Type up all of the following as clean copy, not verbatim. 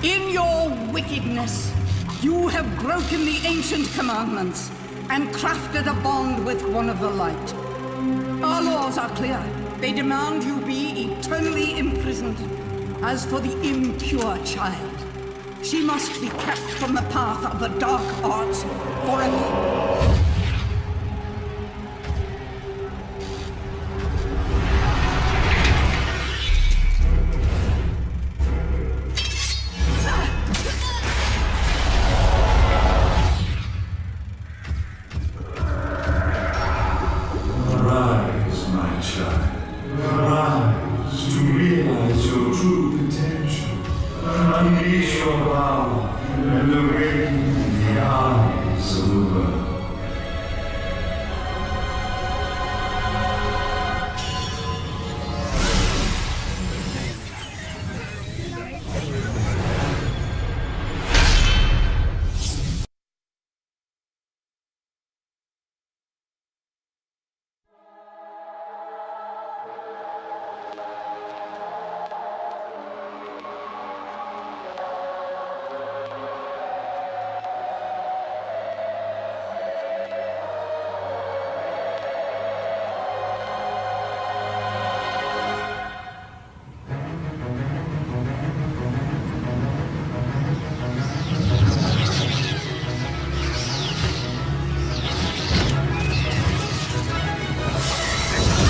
In your wickedness, you have broken the ancient commandments and crafted a bond with one of the light. Our laws are clear. They demand you be eternally imprisoned. As for the impure child, she must be kept from the path of the dark arts forever.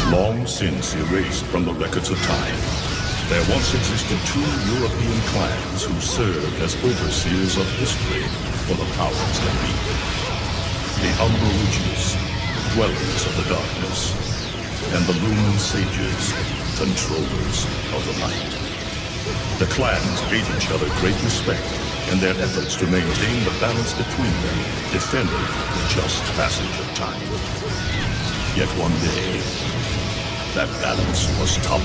Long since erased from the records of time, there once existed two European clans who served as overseers of history for the powers that be. The Umbra Witches, dwellers of the darkness, and the Lumen Sages, controllers of the light. The clans paid each other great respect, and their efforts to maintain the balance between them defended the just passage of time. Yet one day, that balance was toppled.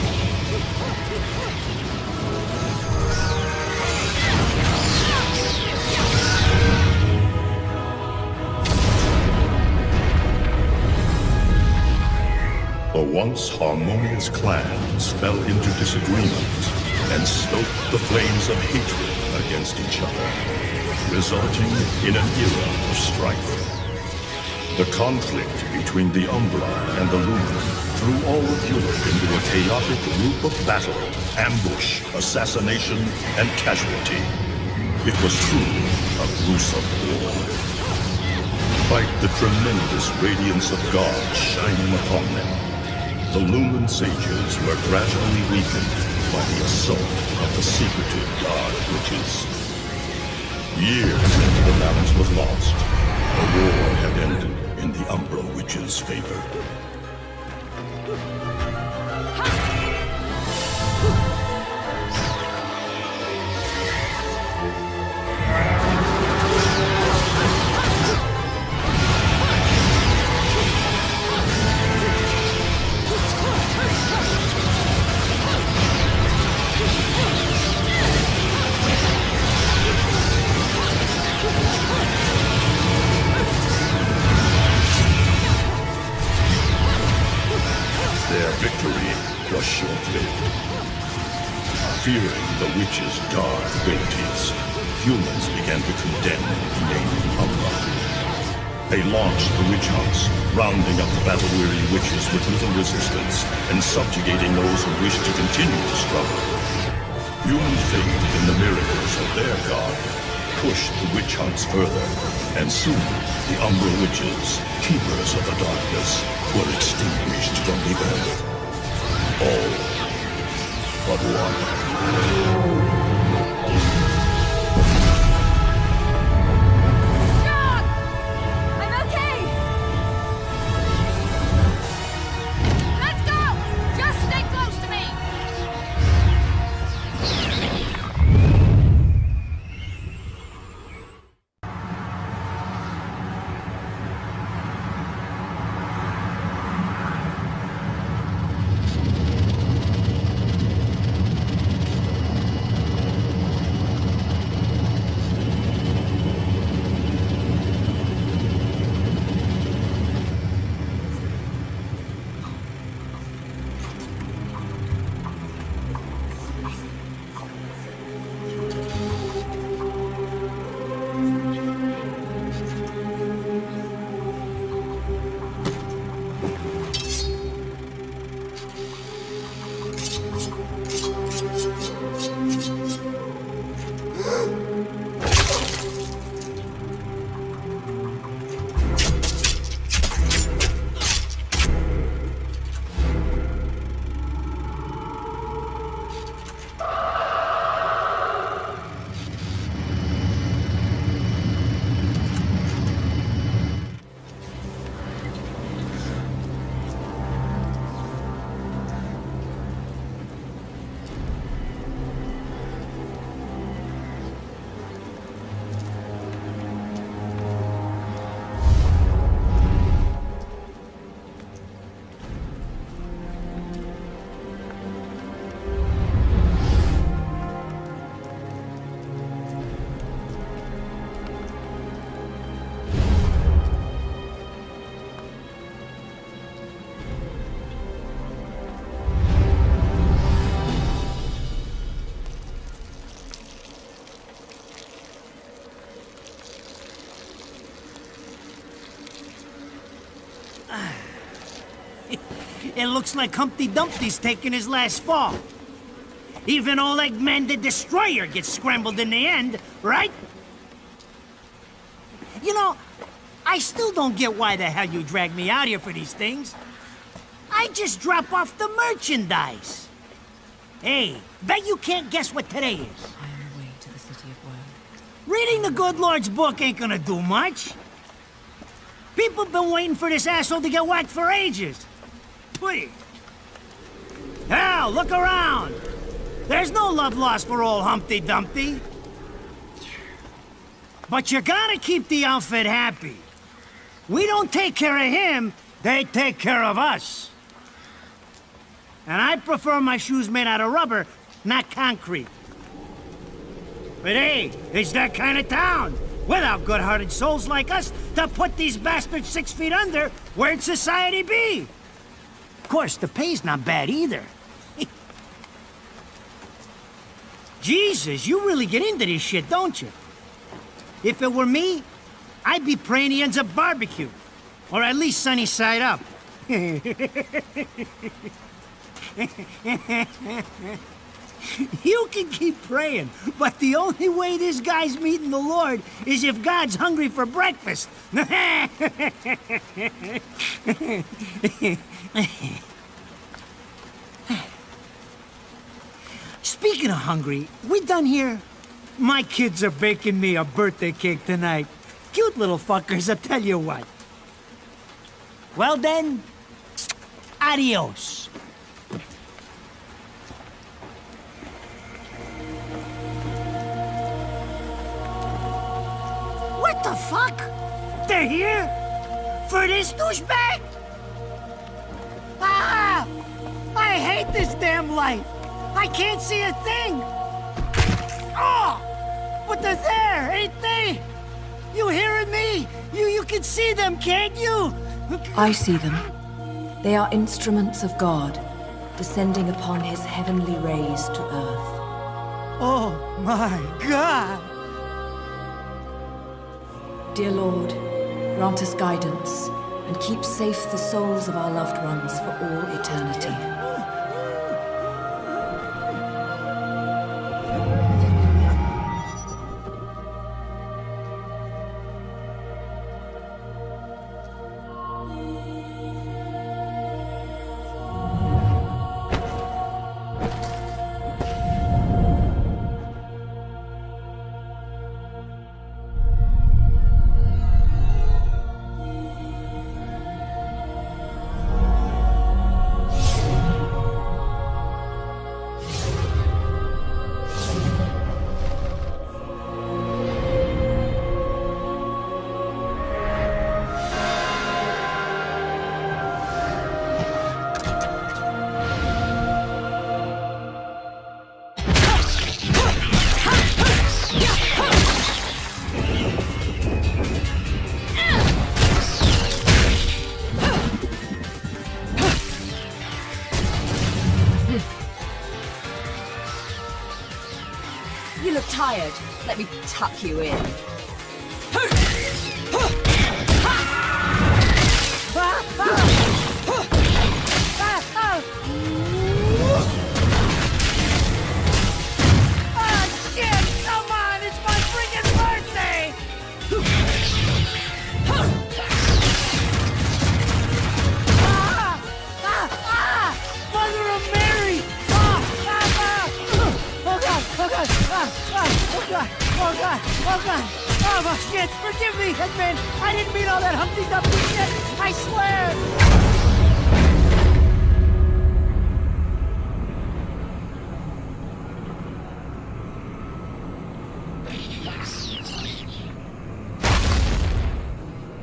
The once harmonious clans fell into disagreement and stoked the flames of hatred against each other, resulting in an era of strife. The conflict between the Umbra and the Lumen threw all of Europe into a chaotic loop of battle, ambush, assassination, and casualty. It was truly a gruesome war. Despite the tremendous radiance of God shining upon them, the Lumen Sages were gradually weakened by the assault of the secretive Dark Witches. Years after the balance was lost, the war had ended in the Umbra Witches' favor. Short-lived. Fearing the witch's dark abilities, humans began to condemn the remaining Umbra. They launched the witch hunts, rounding up the battle-weary witches with little resistance and subjugating those who wished to continue the struggle. Human faith in the miracles of their god pushed the witch hunts further, and soon the Umbra witches, keepers of the darkness, were extinguished from the earth. All but one. John! I'm okay! Let's go! Just stay close to me! looks like Humpty Dumpty's taking his last fall. Even old Eggman the Destroyer gets scrambled in the end, right? You know, I still don't get why the hell you dragged me out here for these things. I just drop off the merchandise. Hey, bet you can't guess what today is. I am the way to the city of world. Reading the good Lord's book ain't gonna do much. People been waiting for this asshole to get whacked for ages. Please. Hell, look around. There's no love lost for old Humpty Dumpty. But you gotta keep the outfit happy. We don't take care of him, they take care of us. And I prefer my shoes made out of rubber, not concrete. But hey, it's that kind of town. Without good-hearted souls like us to put these bastards 6 feet under, where'd society be? Of course, the pay's not bad either. Jesus, you really get into this shit, don't you? If it were me, I'd be praying he ends up barbecue. Or at least sunny side up. You can keep praying, but the only way this guy's meeting the Lord is if God's hungry for breakfast. Speaking of hungry, we done here? My kids are baking me a birthday cake tonight. Cute little fuckers, I'll tell you what. Well then, adios. What the fuck? They're here? For this douchebag? Ah! I hate this damn life! I can't see a thing! Oh! But they're there, ain't they? You hearing me? You can see them, can't you? I see them. They are instruments of God, descending upon his heavenly rays to earth. Oh my God! Dear Lord, grant us guidance and keep safe the souls of our loved ones for all eternity. You look tired. Let me tuck you in. Shit! Come on! It's my freaking birthday! Mother of Mary! Oh God! Oh God! Oh God! Oh God! Oh God! Oh shit! Forgive me, Hitman! I didn't mean all that Humpty Dumpty shit! I swear!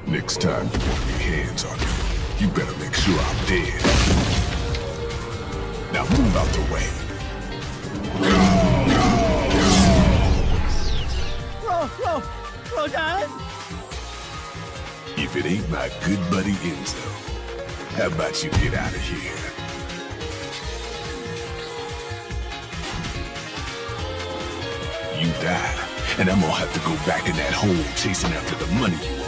Next time you want your hands on me, you better make sure I'm dead. Now move out the way. Bro, darling? If it ain't my good buddy Enzo, how about you get out of here? You die, and I'm gonna have to go back in that hole chasing after the money you owe.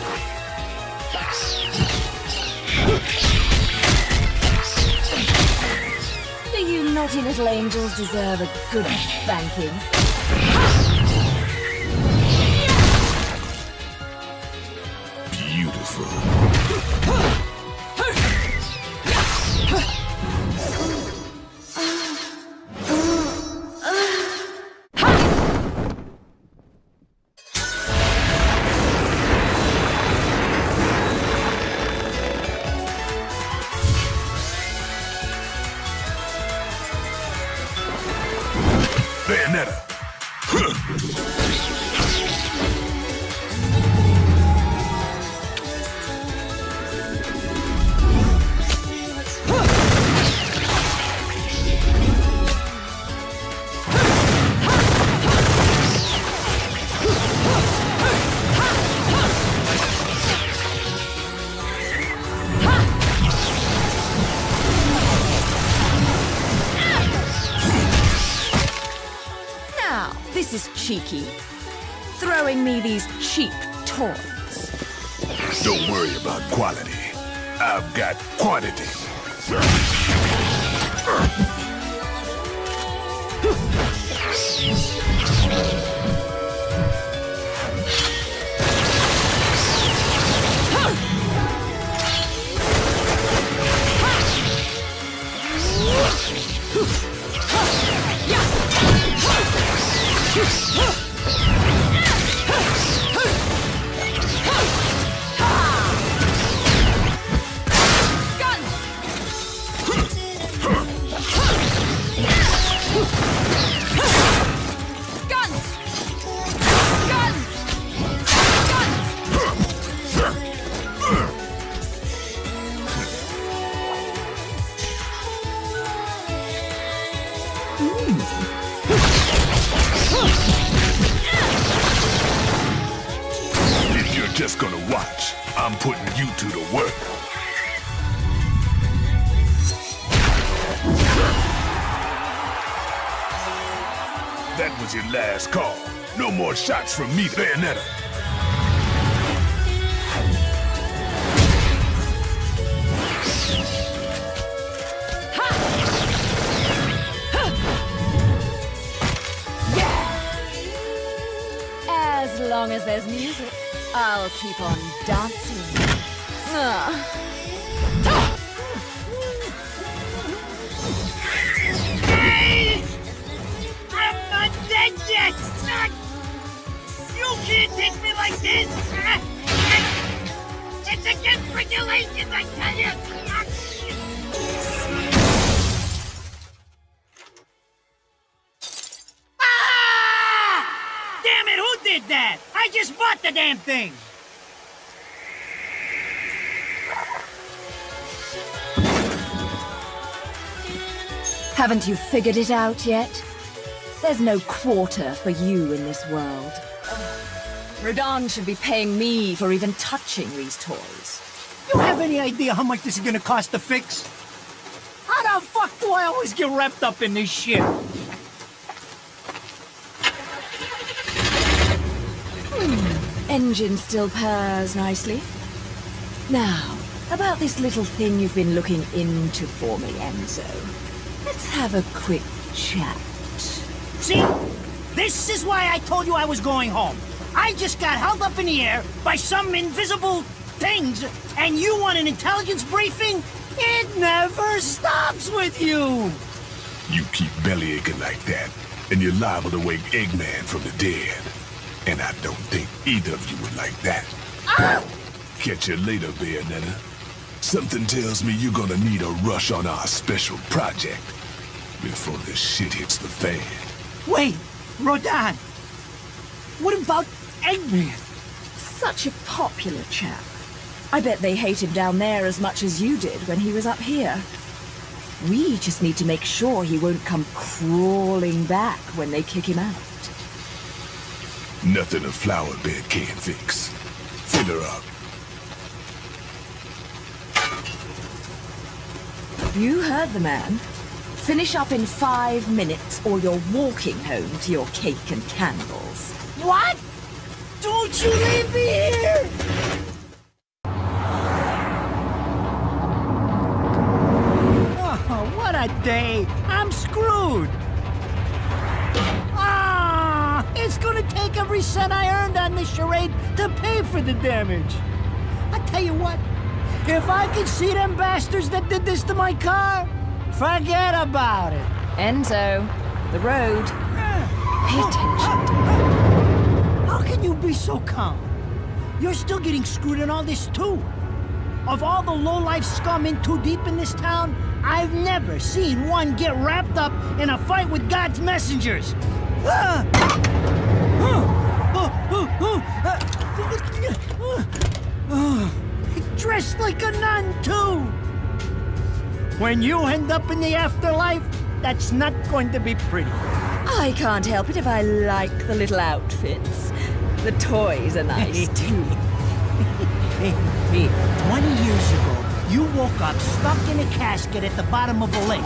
naughty little angels deserve a good spanking. Beautiful. Bayonetta. This is cheeky. Throwing me these cheap toys. Don't worry about quality. I've got quantity. If you're just gonna watch, I'm putting you to the work. That was your last call. No more shots from me, Bayonetta. As long as there's music, I'll keep on dancing. Hey! I'm not dead yet! You can't take me like this! It's against regulations, I tell you! Ah! Damn it, who did that? I just bought the damn thing! Haven't you figured it out yet? There's no quarter for you in this world. Radon should be paying me for even touching these toys. You have any idea how much this is gonna cost to fix? How the fuck do I always get wrapped up in this shit? Engine still purrs nicely. Now, about this little thing you've been looking into for me, Enzo. Let's have a quick chat. See? This is why I told you I was going home. I just got held up in the air by some invisible things, and you want an intelligence briefing? It never stops with you! You keep bellyaching like that, and you're liable to wake Eggman from the dead. And I don't think either of you would like that. Ow! Catch you later, Bayonetta. Something tells me you're gonna need a rush on our special project before this shit hits the fan. Wait, Rodan. What about Eggman? Such a popular chap. I bet they hate him down there as much as you did when he was up here. We just need to make sure he won't come crawling back when they kick him out. Nothing a flower bed can't fix. Fill her up. You heard the man. Finish up in 5 minutes or you're walking home to your cake and candles. What? Don't you leave me here! Oh, what a day! I'm screwed! Ah! It's gonna take every cent I earned on this charade to pay for the damage. I tell you what, if I could see them bastards that did this to my car, forget about it. Enzo, the road. Pay attention, dear. How can you be so calm? You're still getting screwed in all this too. Of all the low-life scum in too deep in this town, I've never seen one get wrapped up in a fight with God's messengers. Dressed like a nun too. When you end up in the afterlife, that's not going to be pretty. I can't help it if I like the little outfits. The toys are nice too. Hey, 20 years ago, you woke up stuck in a casket at the bottom of a lake.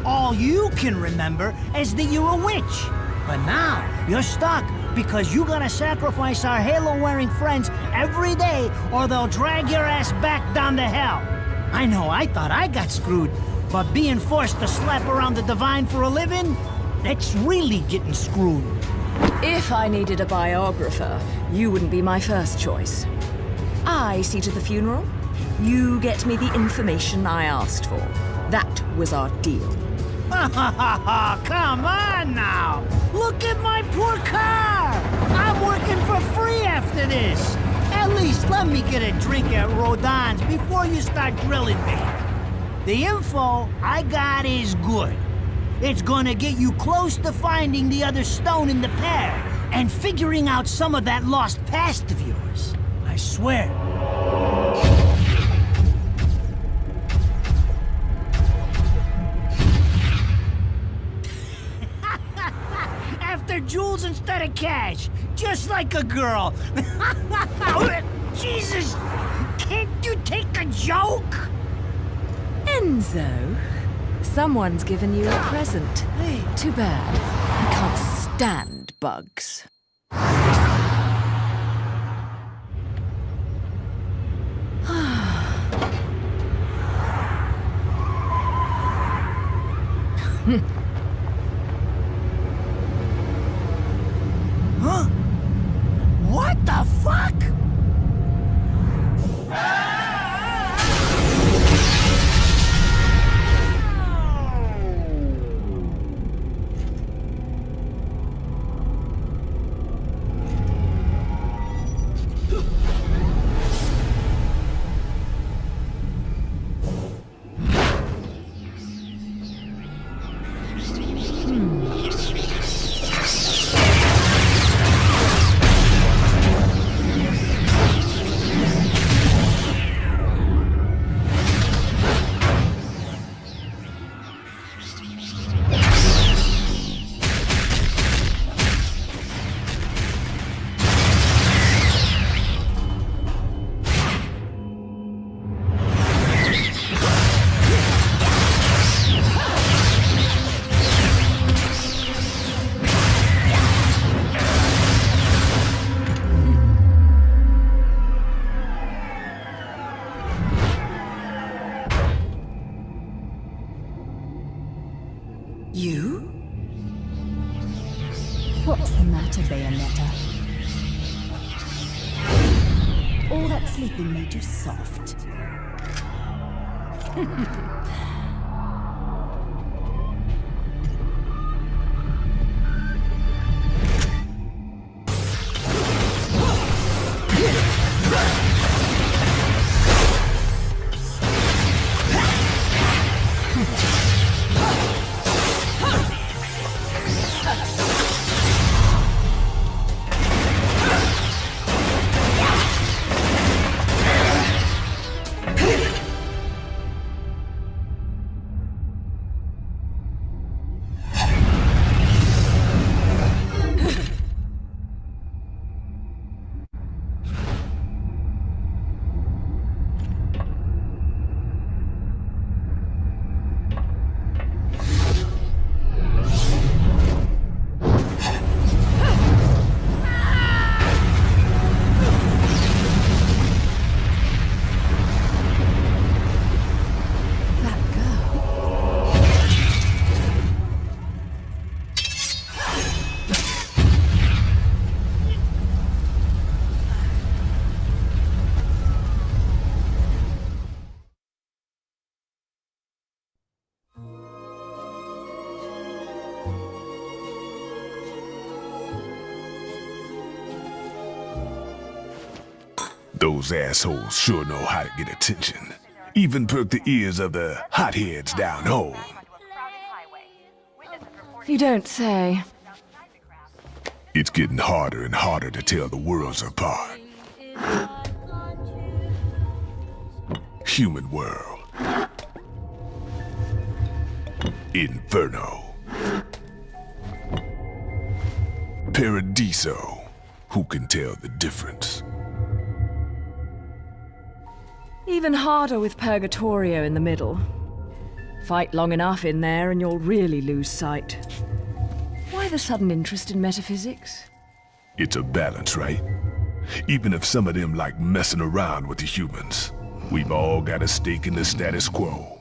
All you can remember is that you're a witch. But now, you're stuck because you gotta sacrifice our halo-wearing friends every day or they'll drag your ass back down to hell. I know, I thought I got screwed, but being forced to slap around the divine for a living, that's really getting screwed. If I needed a biographer, you wouldn't be my first choice. I see to the funeral. You get me the information I asked for. That was our deal. Come on now! Look at my poor car! I'm working for free after this! At least let me get a drink at Rodon's before you start grilling me. The info I got is good. It's gonna get you close to finding the other stone in the pair and figuring out some of that lost past of yours. I swear. After jewels instead of cash, just like a girl. Jesus, can't you take a joke? Enzo, someone's given you a present. Too bad. I can't stand bugs. Huh? What the fuck? You? What's the matter, Bayonetta? All that sleeping made you soft. Those assholes sure know how to get attention. Even perk the ears of the hotheads down home. You don't say. It's getting harder and harder to tell the worlds apart. Human world. Inferno. Paradiso. Who can tell the difference? Even harder with Purgatorio in the middle. Fight long enough in there and you'll really lose sight. Why the sudden interest in metaphysics? It's a balance, right? Even if some of them like messing around with the humans, we've all got a stake in the status quo.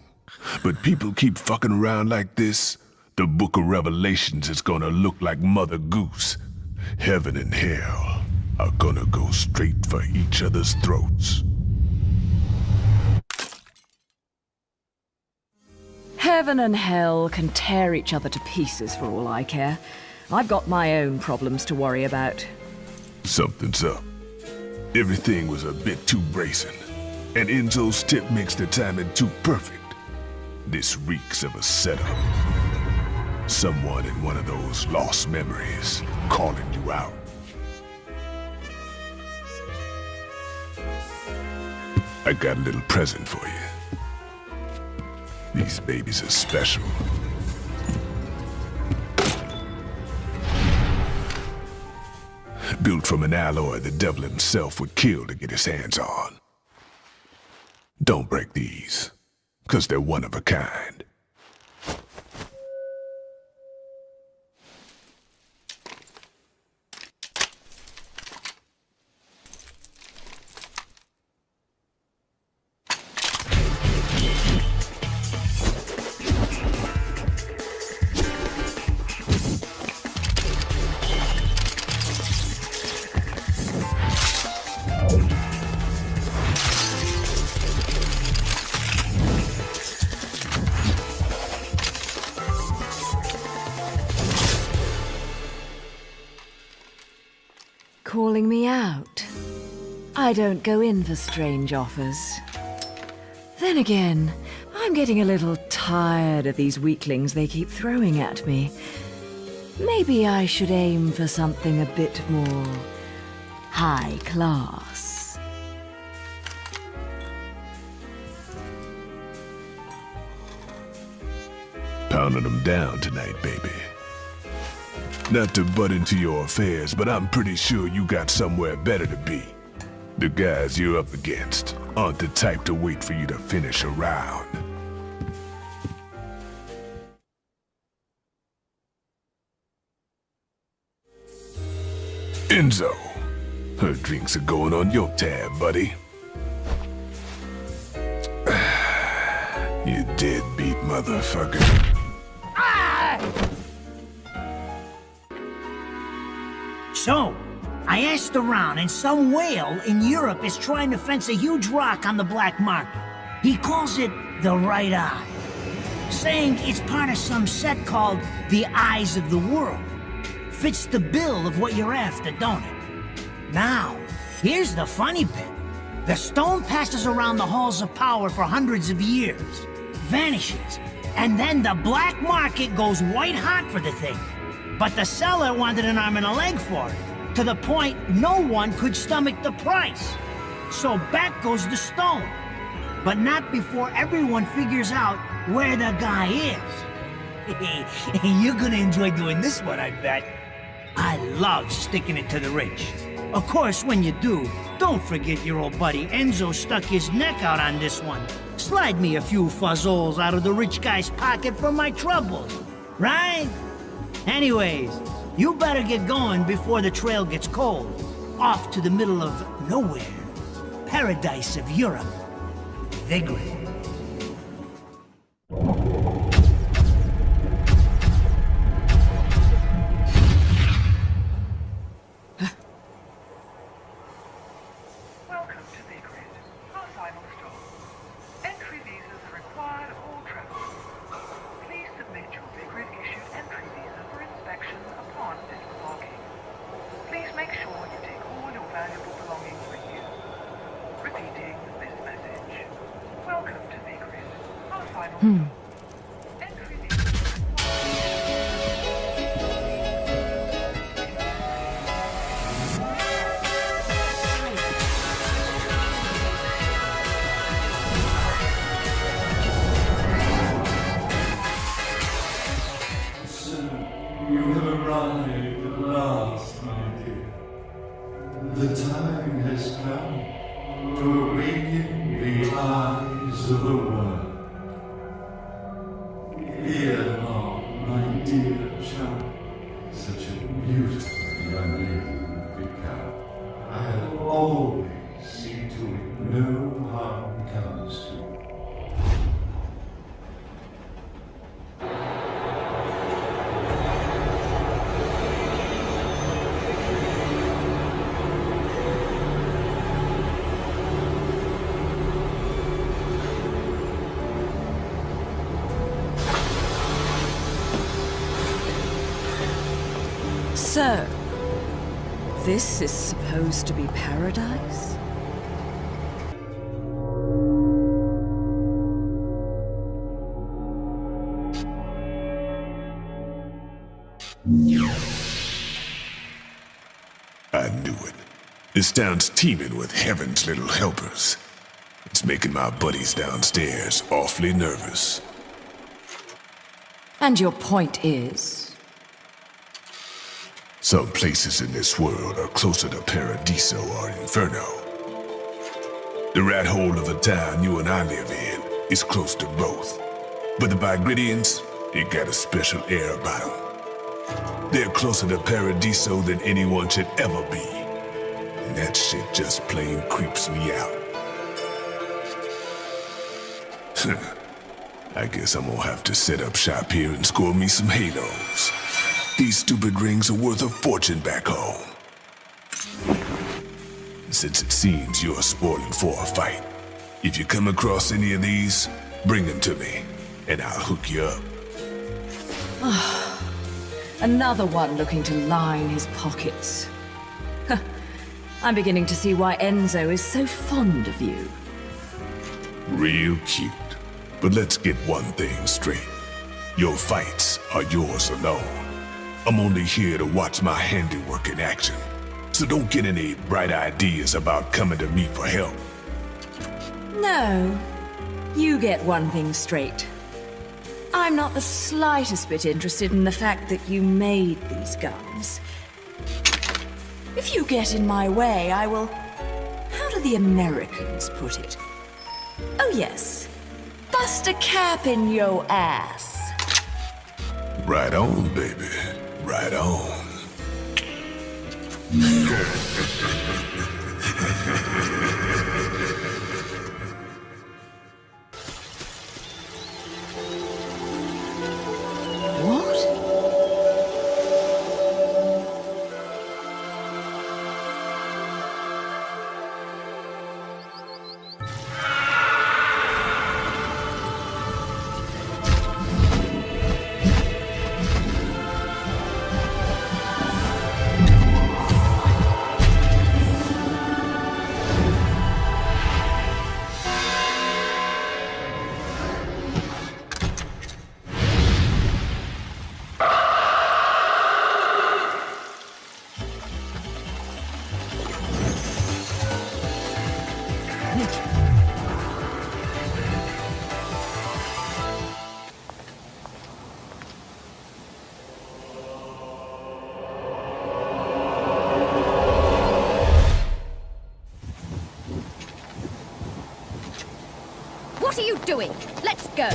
But people keep fucking around like this, the Book of Revelations is gonna look like Mother Goose. Heaven and hell are gonna go straight for each other's throats. Heaven and hell can tear each other to pieces for all I care. I've got my own problems to worry about. Something's up. Everything was a bit too bracing, and Enzo's tip makes the timing too perfect. This reeks of a setup. Someone in one of those lost memories calling you out. I got a little present for you. These babies are special. Built from an alloy the devil himself would kill to get his hands on. Don't break these, 'cause they're one of a kind. Calling me out. I don't go in for strange offers. Then again, I'm getting a little tired of these weaklings they keep throwing at me. Maybe I should aim for something a bit more high class. Pounding them down tonight, baby. Not to butt into your affairs, but I'm pretty sure you got somewhere better to be. The guys you're up against aren't the type to wait for you to finish a round. Enzo, her drinks are going on your tab, buddy. You deadbeat motherfucker. So, I asked around, and some whale in Europe is trying to fence a huge rock on the black market. He calls it the right eye, saying it's part of some set called the Eyes of the World. Fits the bill of what you're after, don't it? Now, here's the funny bit. The stone passes around the halls of power for hundreds of years, vanishes, and then the black market goes white hot for the thing. But the seller wanted an arm and a leg for it, to the point no one could stomach the price. So back goes the stone. But not before everyone figures out where the guy is. You're gonna enjoy doing this one, I bet. I love sticking it to the rich. Of course, when you do, don't forget your old buddy Enzo stuck his neck out on this one. Slide me a few fuzzoles out of the rich guy's pocket for my troubles, right? Anyways, you better get going before the trail gets cold. Off to the middle of nowhere. Paradise of Europe. Vigrid. Welcome to Vigrid, our final stop. Entry visas are required of all travelers. Please submit your Vigrid-issued entry visa for inspection upon disembarking. Please make sure you take all your valuable belongings with you. Entry visas You have arrived at last, my dear. The time has come to awaken the eyes of the world. Fear not, my dear child. Such a beautiful young lady you've become. I'll always see to it no harm comes to you. So, this is supposed to be paradise? I knew it. This town's teeming with heaven's little helpers. It's making my buddies downstairs awfully nervous. And your point is? Some places in this world are closer to Paradiso or Inferno. The rat hole of a town you and I live in is close to both. But the Vigridians, they got a special air about them. They're closer to Paradiso than anyone should ever be. And that shit just plain creeps me out. I guess I'm gonna have to set up shop here and score me some halos. These stupid rings are worth a fortune back home. Since it seems you're spoiling for a fight, if you come across any of these, bring them to me, and I'll hook you up. Another one looking to line his pockets. I'm beginning to see why Enzo is so fond of you. Real cute. But let's get one thing straight. Your fights are yours alone. I'm only here to watch my handiwork in action. So don't get any bright ideas about coming to me for help. No, you get one thing straight. I'm not the slightest bit interested in the fact that you made these guns. If you get in my way, I will... How do the Americans put it? Oh yes, bust a cap in yo ass. Right on, baby. Right on. What? What are you doing? Let's go.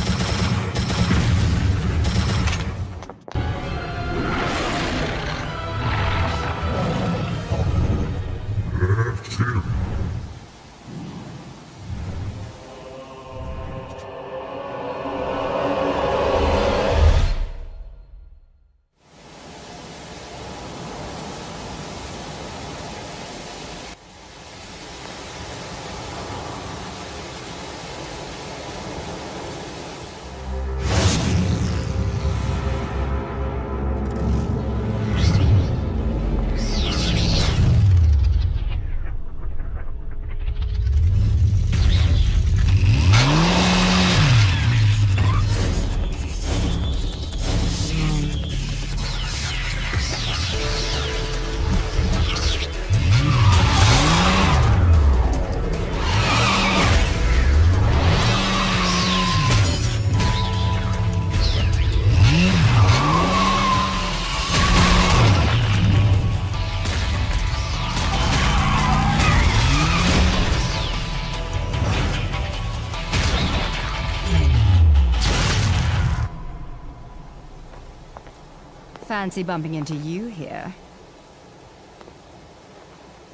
fancy bumping into you here.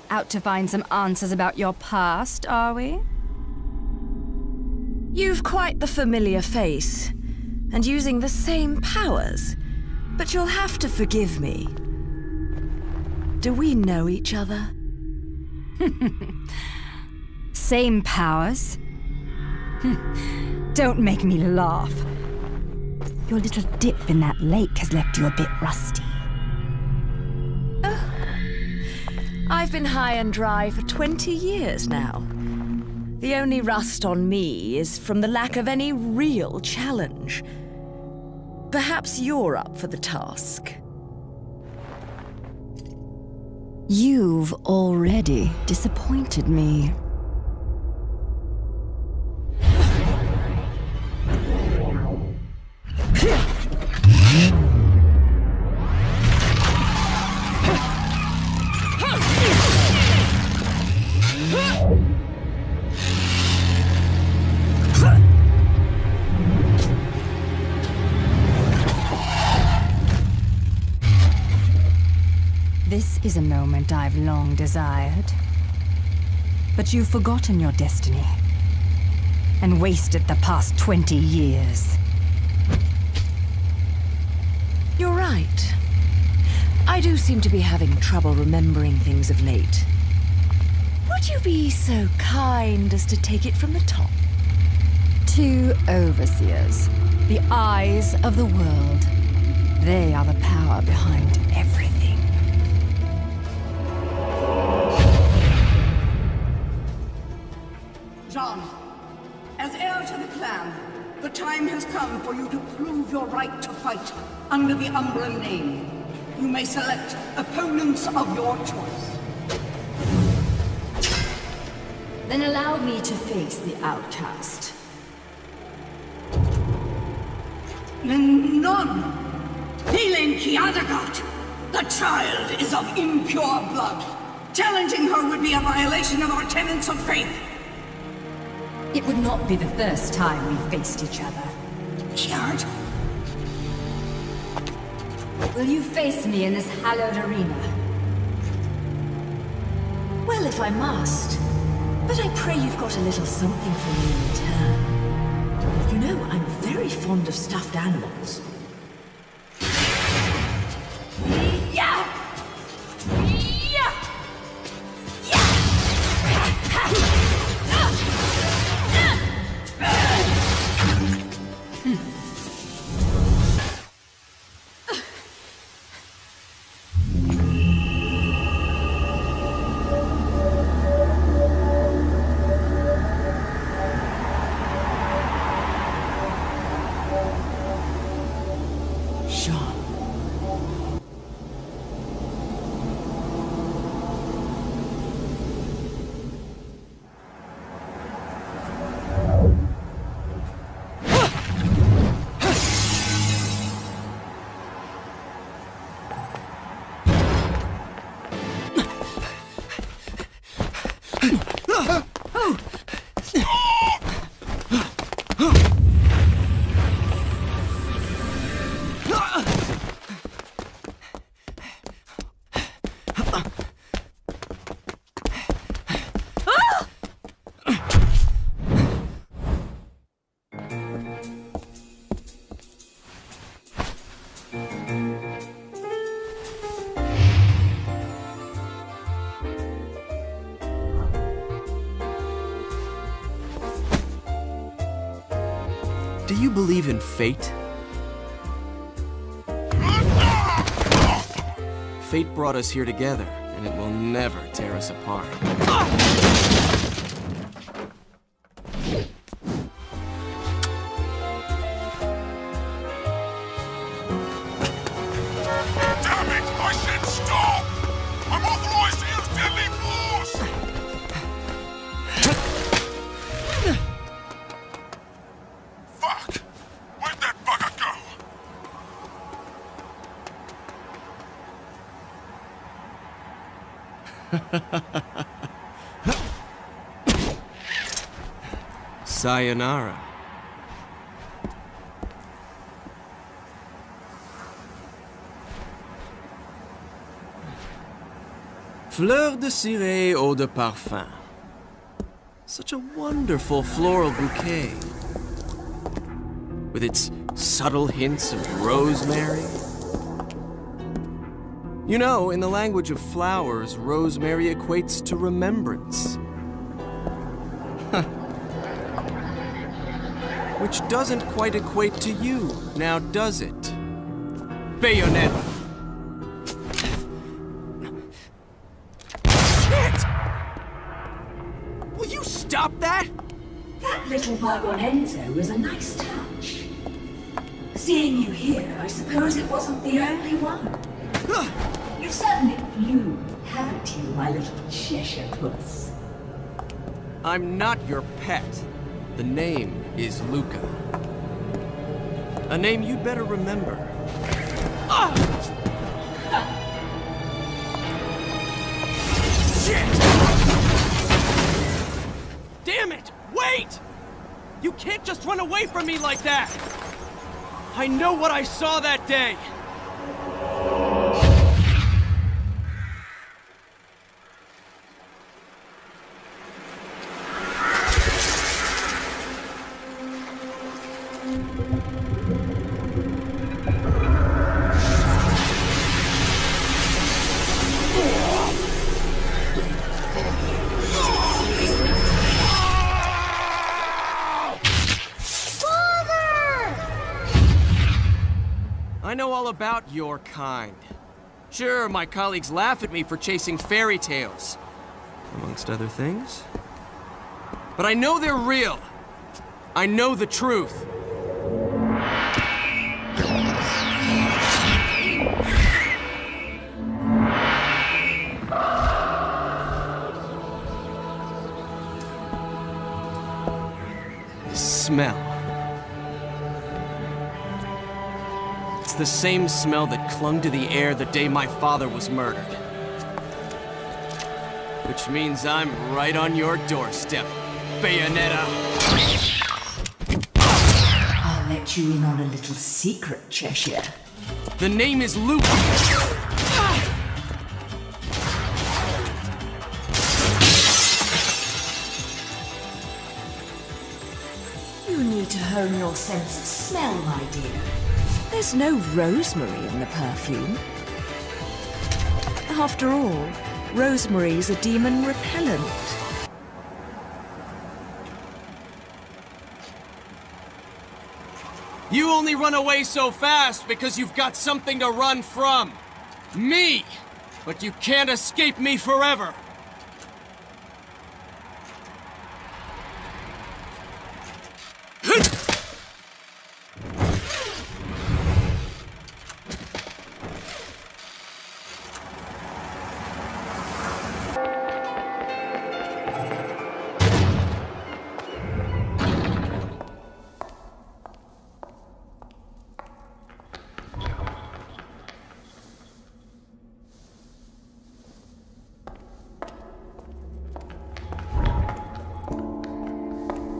Out to find some answers about your past, are we? You've quite the familiar face, and using the same powers. But you'll have to forgive me. Do we know each other? Same powers? Don't make me laugh. Your little dip in that lake has left you a bit rusty. I've been high and dry for 20 years now. The only rust on me is from the lack of any real challenge. Perhaps you're up for the task. You've already disappointed me. This is a moment I've long desired. But you've forgotten your destiny and wasted the past 20 years. You're right. I do seem to be having trouble remembering things of late. Would you be so kind as to take it from the top? 2 overseers, the eyes of the world. They are the power behind everything. John, as heir to the clan, the time has come for you to prove your right to fight under the Umbran name. You may select opponents of your choice. Then allow me to face the outcast. None! Helen Kiadagat! The child is of impure blood. Challenging her would be a violation of our tenets of faith. It would not be the first time we've faced each other. Kiard? Will you face me in this hallowed arena? Well, if I must. But I pray you've got a little something for me in return. You know, I'm very fond of stuffed animals. Yeah! Yeah! Do you believe in fate? Fate brought us here together, and it will never tear us apart. Damn it! I said stop! I'm authorized to use deadly force! Fuck! Where'd that bugger go? Sayonara. Fleur de ciré, eau de parfum. Such a wonderful floral bouquet. With its subtle hints of rosemary. You know, in the language of flowers, rosemary equates to remembrance. Which doesn't quite equate to you, now does it? Bayonetta! Shit! Will you stop that? That little Bayonetta was a nice touch. Seeing you here, I suppose it wasn't the only one. You certainly flew, haven't you, my little Cheshire puss? I'm not your pet. The name is Luca. A name you'd better remember. Ah! Shit! Damn it! Wait! You can't just run away from me like that! I know what I saw that day! I know all about your kind. Sure, my colleagues laugh at me for chasing fairy tales, amongst other things. But I know they're real. I know the truth. The smell. The same smell that clung to the air the day my father was murdered. Which means I'm right on your doorstep, Bayonetta. I'll let you in on a little secret, Cheshire. The name is Luca. You need to hone your sense of smell, my dear. There's no rosemary in the perfume. After all, rosemary's a demon repellent. You only run away so fast because you've got something to run from. Me! But you can't escape me forever.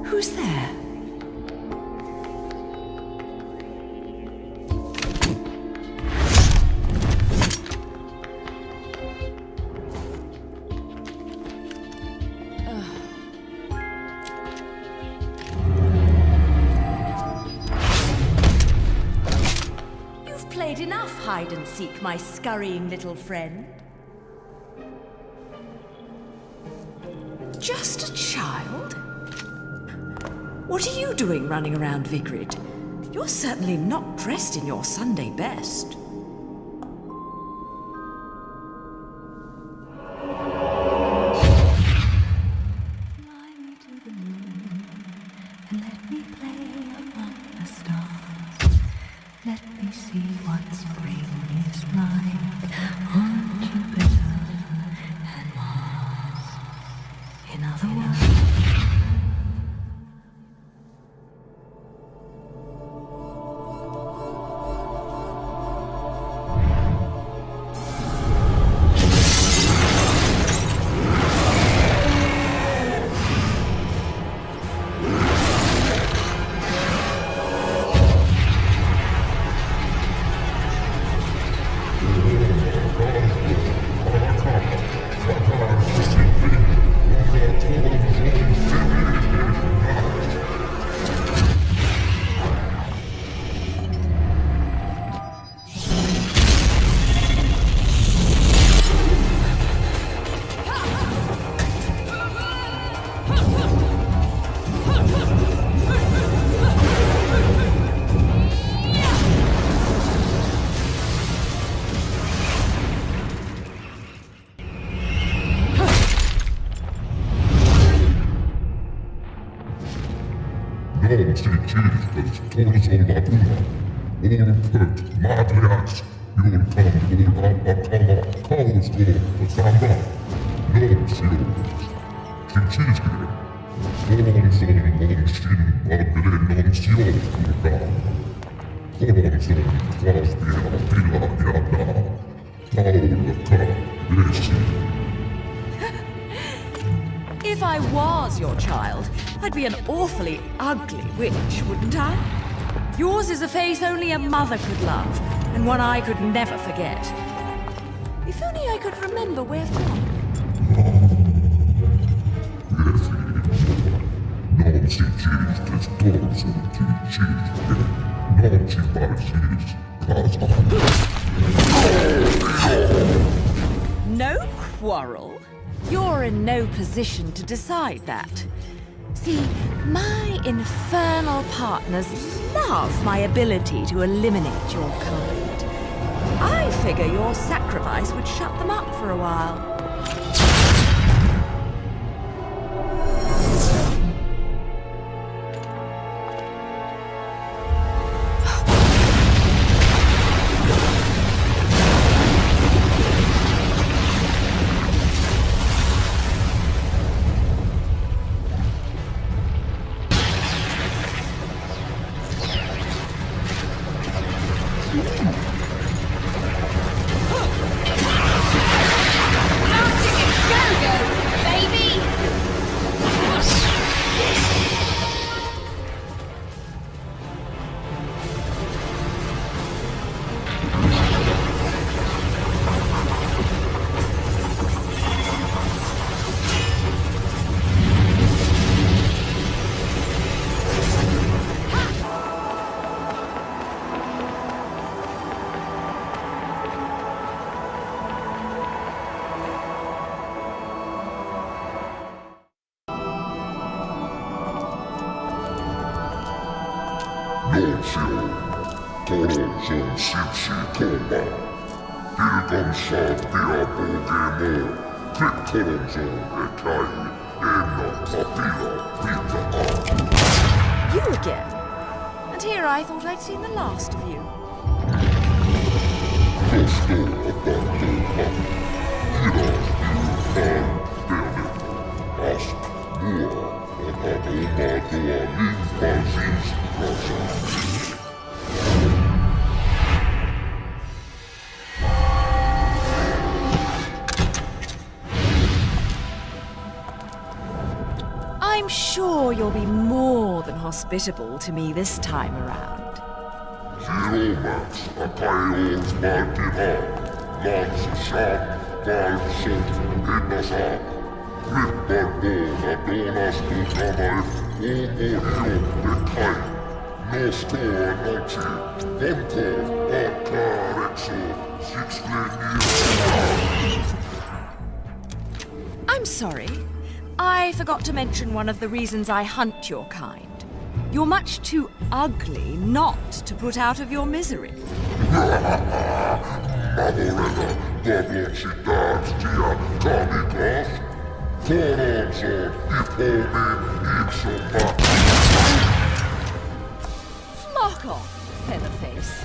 Who's there? You've played enough hide and seek, my scurrying little friend. Just a child? What are you doing running around Vigrid? You're certainly not dressed in your Sunday best. Fly me to the moon and let me play among the stars. Let me see what spring is like on Jupiter and Mars. In other words, If I was your child, I'd be an awfully ugly witch, wouldn't I? Yours is a face only a mother could love, and one I could never forget. If only I could remember where from. No quarrel? You're in no position to decide that. See, my infernal partners love my ability to eliminate your kind. I figure your sacrifice would shut them up for a while. You again? And here I thought I'd seen the last of you. I'm sure you'll be more than hospitable to me this time around. I'm sorry. I forgot to mention one of the reasons I hunt your kind. You're much too ugly not to put out of your misery. Flock off, Featherface.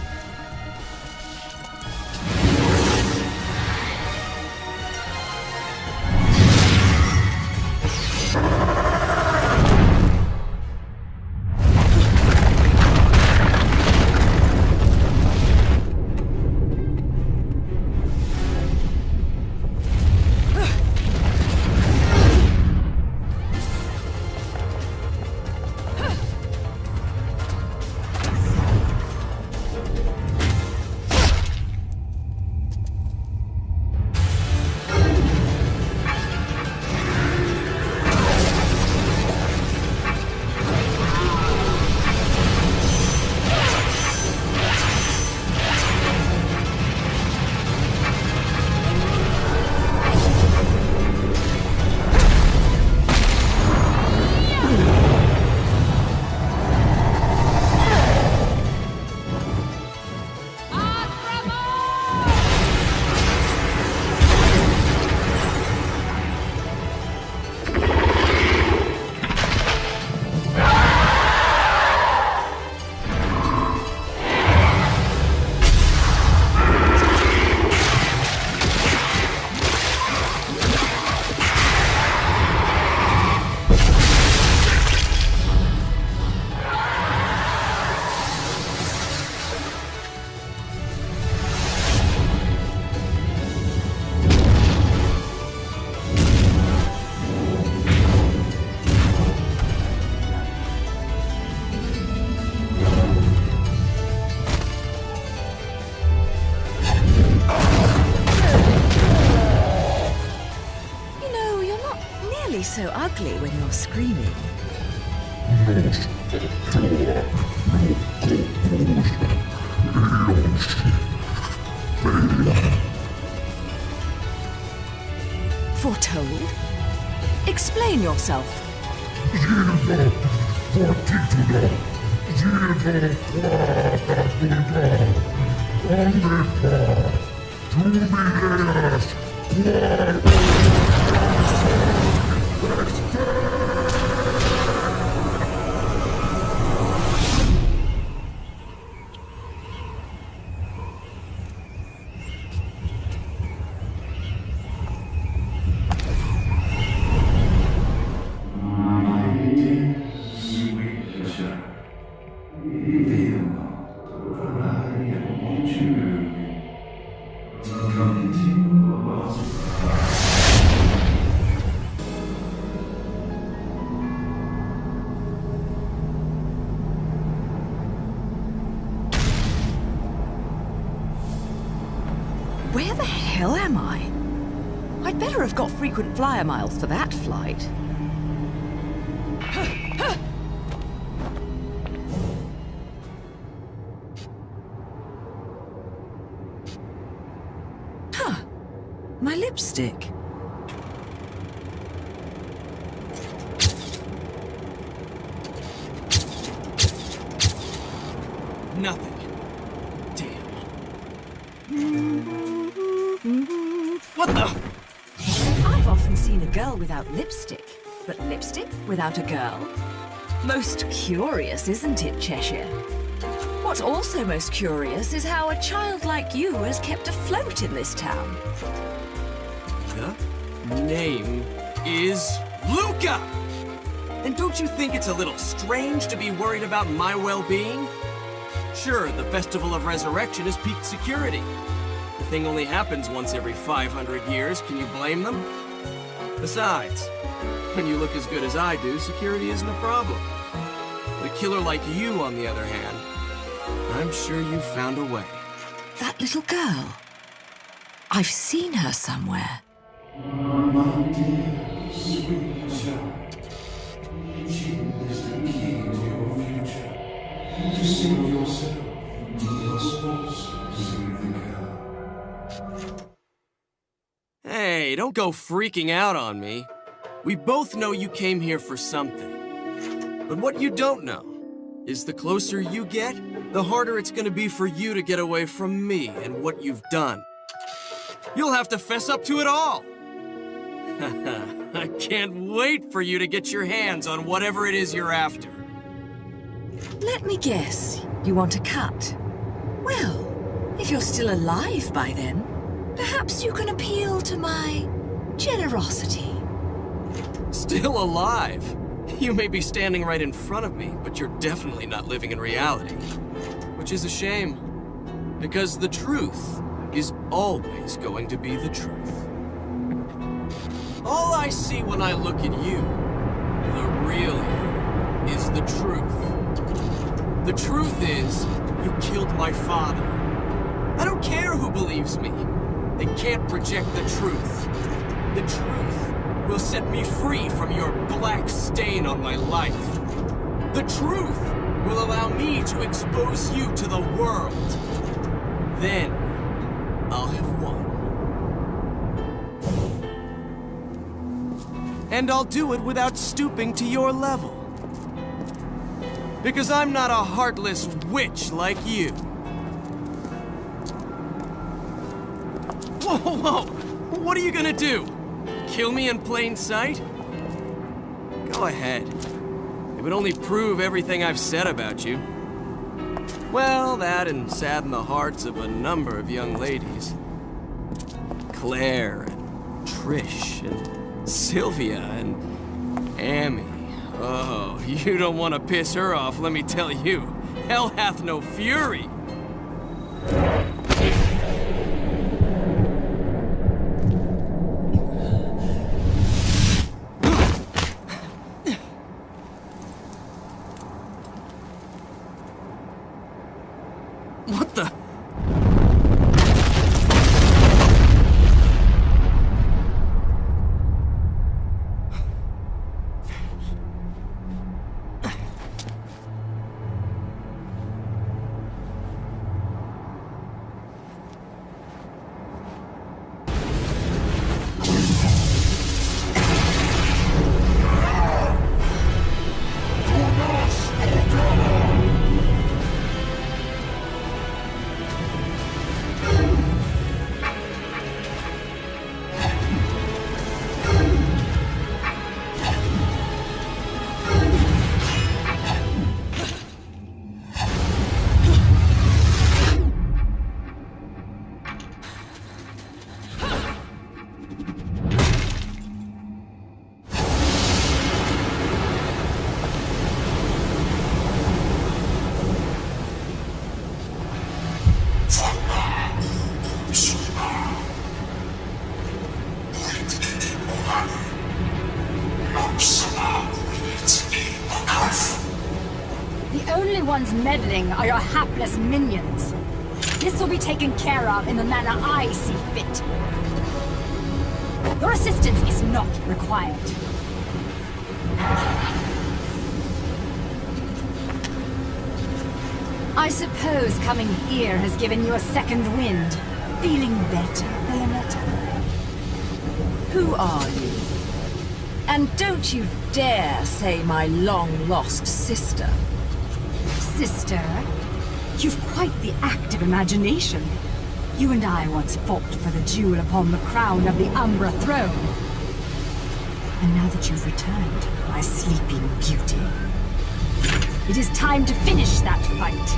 so ugly when you're screaming. Foretold? Explain yourself. Where the hell am I? I'd better have got frequent flyer miles for that flight. Huh. My lipstick. Nothing. Damn. What the? I've often seen a girl without lipstick, but lipstick without a girl? Most curious, isn't it, Cheshire? What's also most curious is how a child like you is kept afloat in this town. The name is Luca! And don't you think it's a little strange to be worried about my well-being? Sure, the Festival of Resurrection is peak security. The thing only happens once every 500 years, can you blame them? Besides, when you look as good as I do, security isn't a problem. But a killer like you, on the other hand, I'm sure you've found a way. That little girl. I've seen her somewhere. My dear, sweet child, she is the key to your future. To save yourself, you must also save the girl. Hey, don't go freaking out on me. We both know you came here for something. But what you don't know is the closer you get, the harder it's gonna be for you to get away from me and what you've done. You'll have to fess up to it all. I can't wait for you to get your hands on whatever it is you're after. Let me guess, you want a cut? Well, if you're still alive by then, perhaps you can appeal to my generosity. Still alive? You may be standing right in front of me, but you're definitely not living in reality. Which is a shame, because the truth is always going to be the truth. All I see when I look at you, the real you, is the truth. The truth is, you killed my father. I don't care who believes me. They can't project the truth. The truth will set me free from your black stain on my life. The truth will allow me to expose you to the world. Then, I'll have won. And I'll do it without stooping to your level. Because I'm not a heartless witch like you. Whoa, whoa! What are you gonna do? Kill me in plain sight? Go ahead. It would only prove everything I've said about you. Well, that and sadden the hearts of a number of young ladies. Claire and Trish and Sylvia and Amy. Oh, you don't want to piss her off, let me tell you. Hell hath no fury. What the? only ones meddling are your hapless minions. This will be taken care of in the manner I see fit. Your assistance is not required. I suppose coming here has given you a second wind. Feeling better, Bayonetta? Who are you? And don't you dare say my long-lost sister. Sister? You've quite the active imagination. You and I once fought for the jewel upon the crown of the Umbra throne. And now that you've returned, my sleeping beauty, it is time to finish that fight.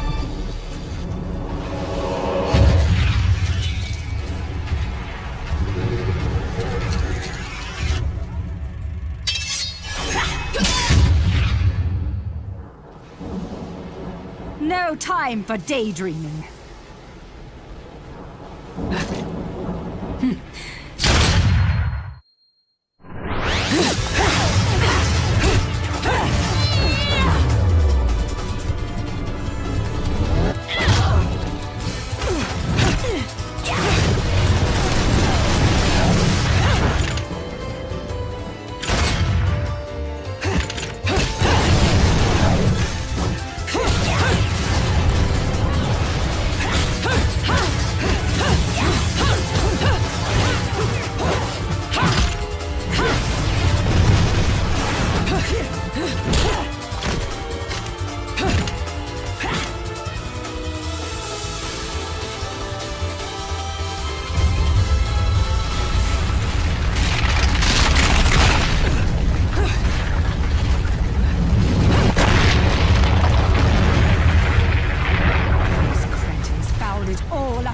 No time for daydreaming.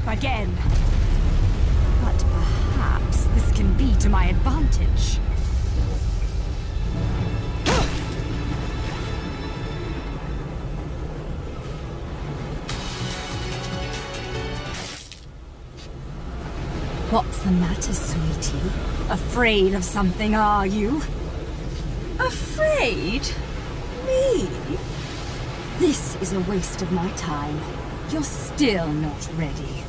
Again. But perhaps this can be to my advantage. What's the matter, sweetie? Afraid of something, are you? Afraid? Me? This is a waste of my time. You're still not ready.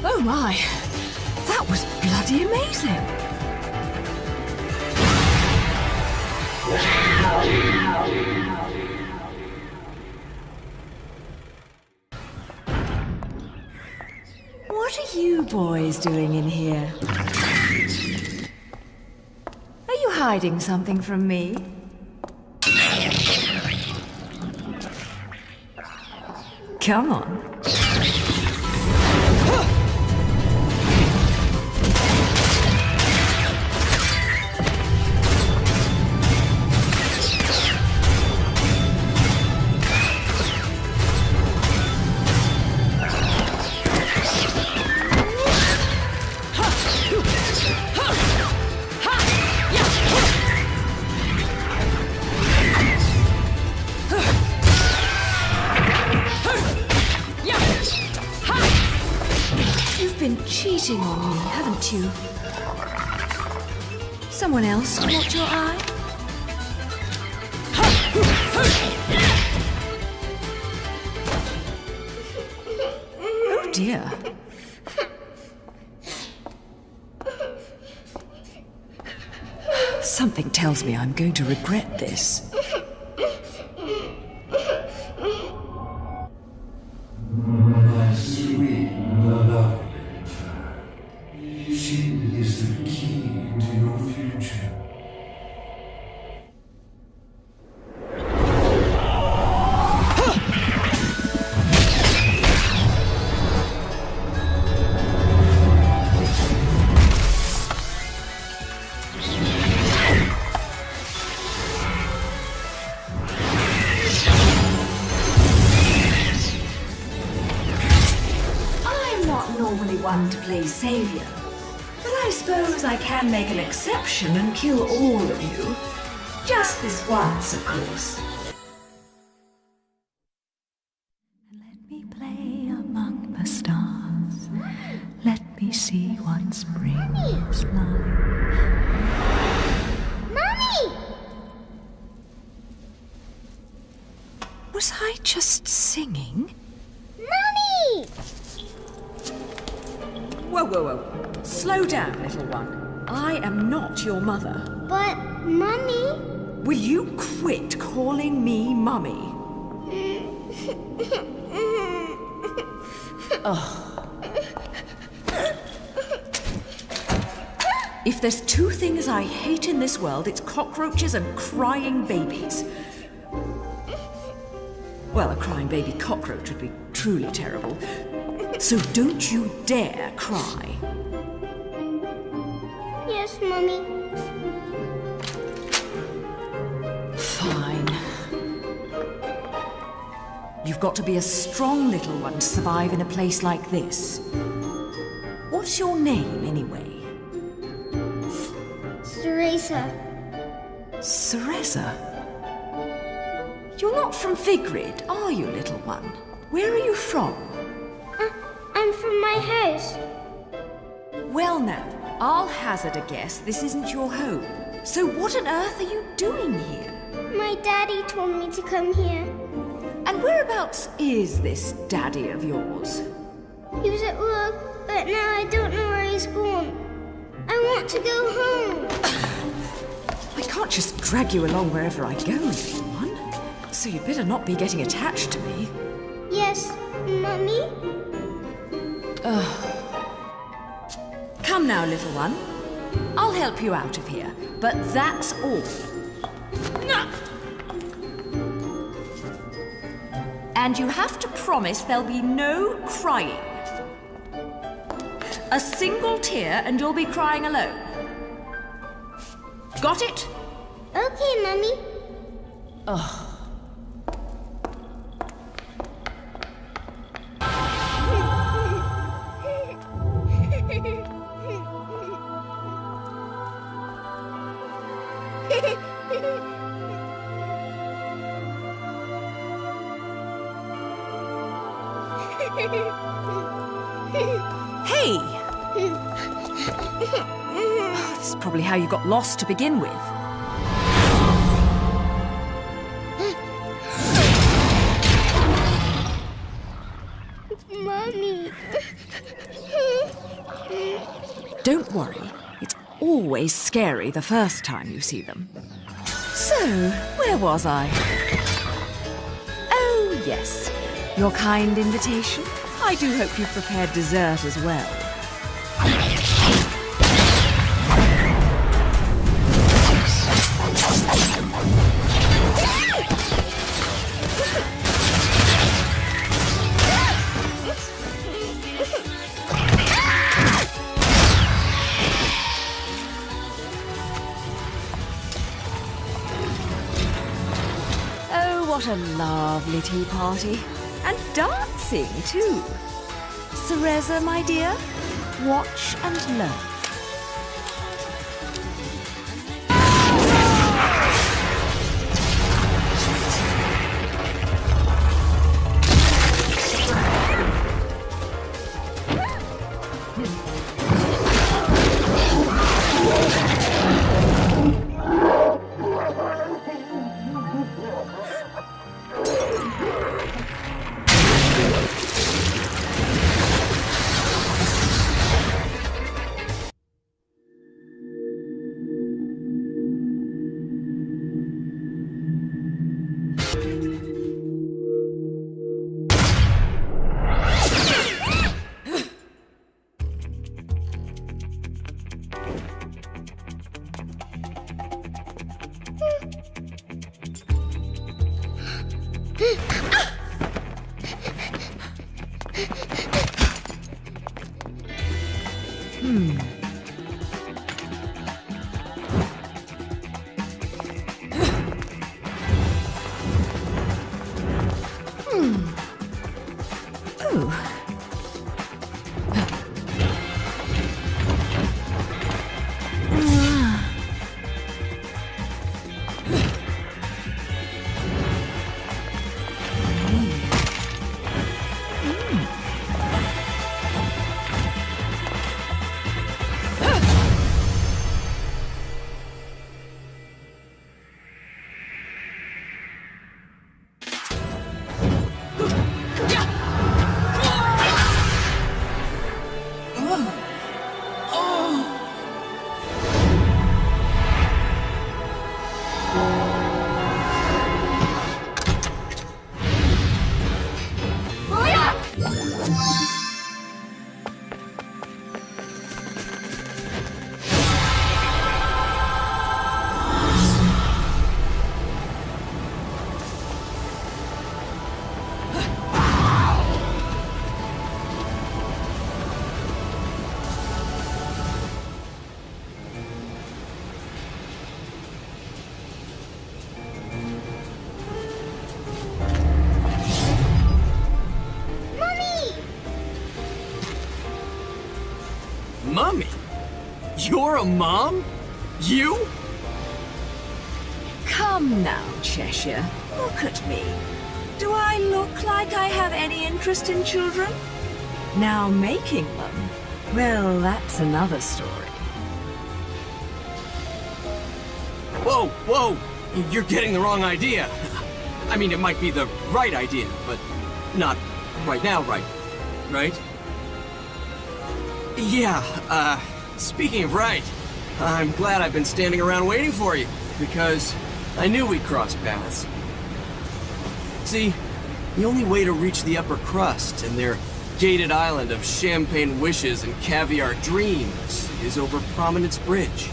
Oh my, that was bloody amazing. What are you boys doing in here? Are you hiding something from me? Come on. Cheating on me, haven't you? Someone else caught your eye? Oh dear. Something tells me I'm going to regret this. My sweet, lovely child. She is the key to your future. not normally one to play savior, but I suppose I can make an exception and kill all of you. Just this once, of course. Let me play among the stars. Let me see what spring is like. Mommy! Was I just singing? Mommy! Whoa, whoa, whoa. Slow down, little one. I am not your mother. But, Mommy... Will you quit calling me Mummy? If there's two things I hate in this world, it's cockroaches and crying babies. Well, a crying baby cockroach would be truly terrible. So don't you dare cry. Yes, Mommy. Fine. You've got to be a strong little one to survive in a place like this. What's your name, anyway? Teresa. Cereza? You're not from Vigrid, are you, little one? Where are you from? I'm from my house. Well now, I'll hazard a guess this isn't your home. So what on earth are you doing here? My daddy told me to come here. And whereabouts is this daddy of yours? He was at work, but now I don't know where he's gone. I want to go home. I can't just drag you along wherever I go, little one. So you'd better not be getting attached to me. Yes, Mummy? Come now, little one. I'll help you out of here, but that's all. And you have to promise there'll be no crying. A single tear and you'll be crying alone. Got it? Okay, Mummy. Hey! This is probably how you got lost to begin with. Mommy. Don't worry, it's always scary the first time you see them. So, where was I? Oh, yes, your kind invitation. I do hope you've prepared dessert as well. Oh, what a lovely tea party. And dancing, too. Cereza, my dear, watch and learn. You're a mom? You? Come now, Cheshire. Look at me. Do I look like I have any interest in children? Now making them, well, that's another story. Whoa, whoa! You're getting the wrong idea. I mean, it might be the right idea, but not right now, right? Yeah, speaking of right, I'm glad I've been standing around waiting for you, because I knew we'd cross paths. See, the only way to reach the upper crust and their gated island of champagne wishes and caviar dreams is over Prominence Bridge.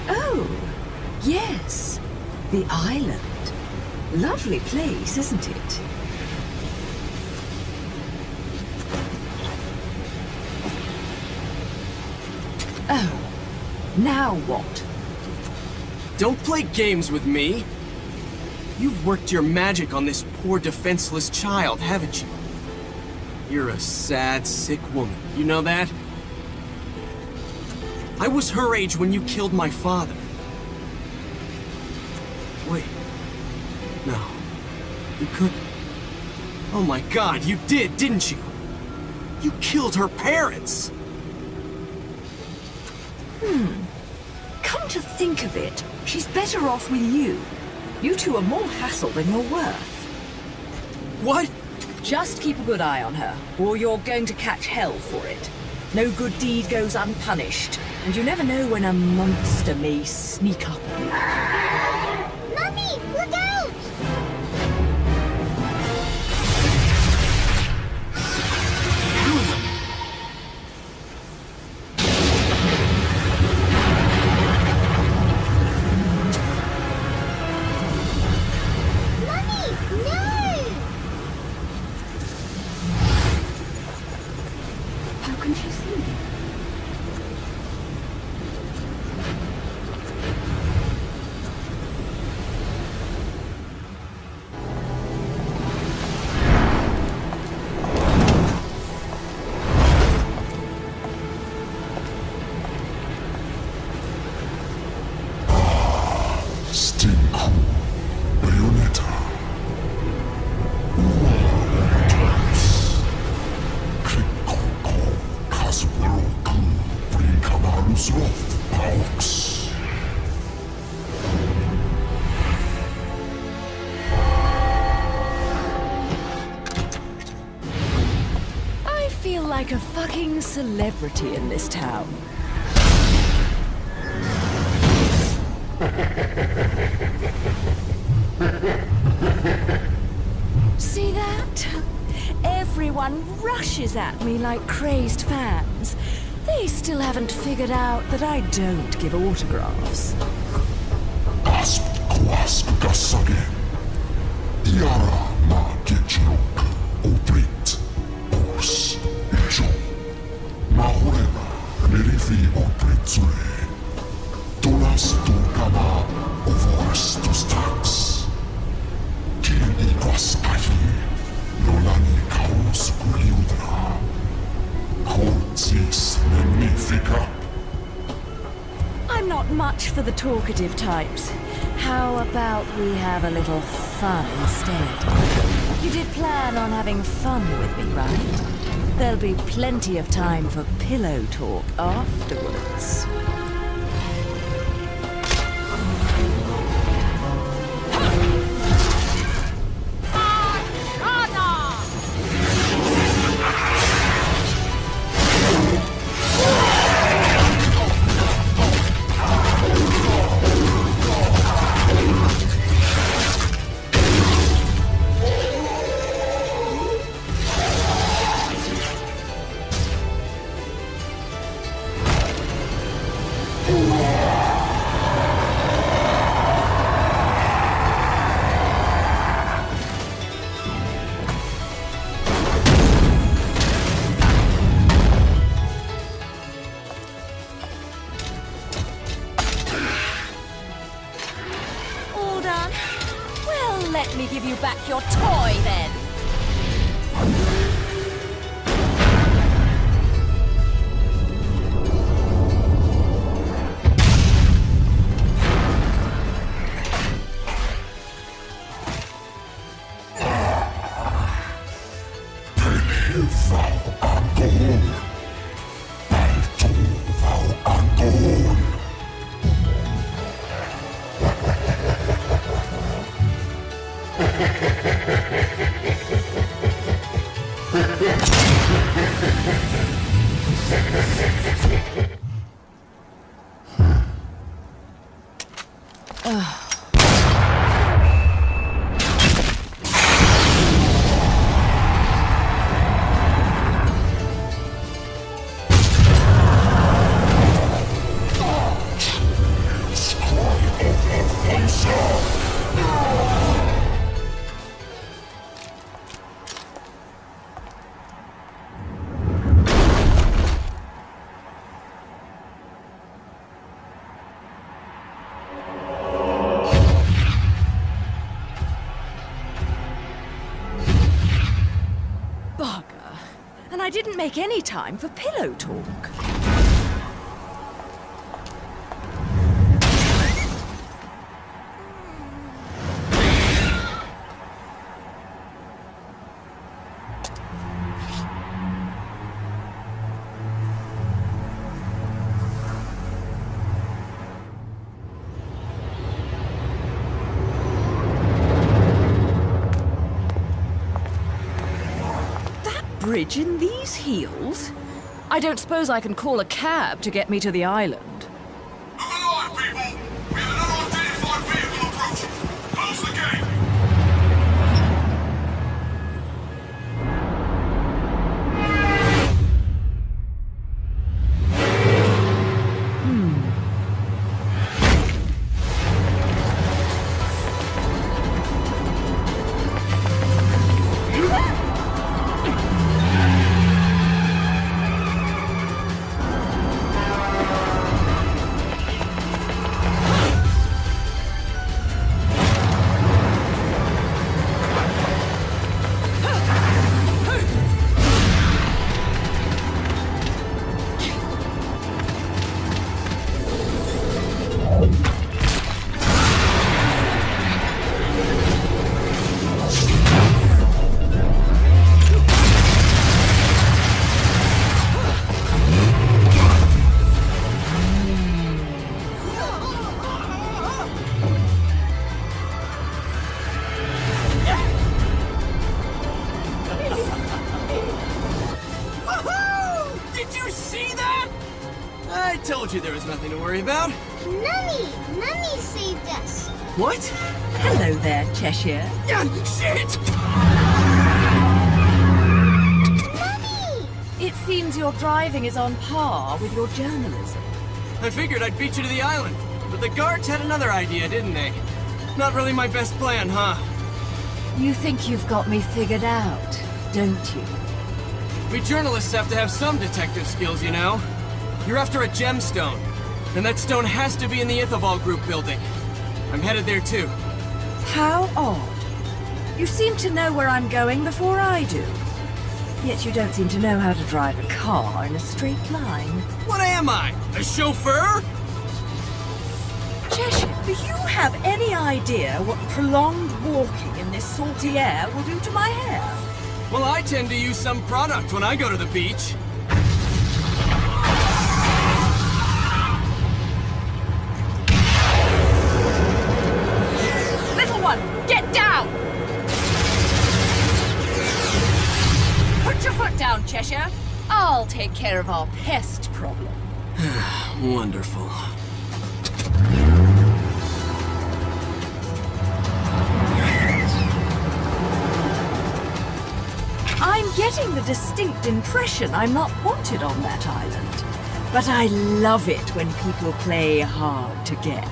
Oh, yes. The island. Lovely place, isn't it? Oh, now what? Don't play games with me. You've worked your magic on this poor defenseless child, haven't you? You're a sad, sick woman. You know that? I was her age when you killed my father. Wait. No. You couldn't. Oh my God, you did, didn't you? You killed her parents! Come to think of it, she's better off with you. You two are more hassle than you're worth. What? Just keep a good eye on her, or you're going to catch hell for it. No good deed goes unpunished, and you never know when a monster may sneak up on you. Mummy, look out! Bayonetta. I feel like a fucking celebrity in this town. See that? Everyone rushes at me like crazed fans. They still haven't figured out that I don't give autographs. I'm not much for the talkative types. How about we have a little fun instead? You did plan on having fun with me, right? There'll be plenty of time for pillow talk afterwards. Let me give you back your toy, then. I didn't make any time for pillow talk. Bridge in these heels? I don't suppose I can call a cab to get me to the island. Look alive, people! We have an unidentified vehicle approaching. Close the gate! I told you there was nothing to worry about. Mummy! Mummy saved us. What? Hello there, Cheshire. Shit! Mummy! It seems your driving is on par with your journalism. I figured I'd beat you to the island, but the guards had another idea, didn't they? Not really my best plan, huh? You think you've got me figured out, don't you? We journalists have to have some detective skills, you know. You're after a gemstone, and that stone has to be in the Ithaval Group building. I'm headed there too. How odd. You seem to know where I'm going before I do. Yet you don't seem to know how to drive a car in a straight line. What am I? A chauffeur? Cheshire, do you have any idea what prolonged walking in this salty air will do to my hair? Well, I tend to use some product when I go to the beach. Little one, get down! Put your foot down, Cheshire. I'll take care of our pest problem. Wonderful. I'm getting the distinct impression I'm not wanted on that island. But I love it when people play hard to get.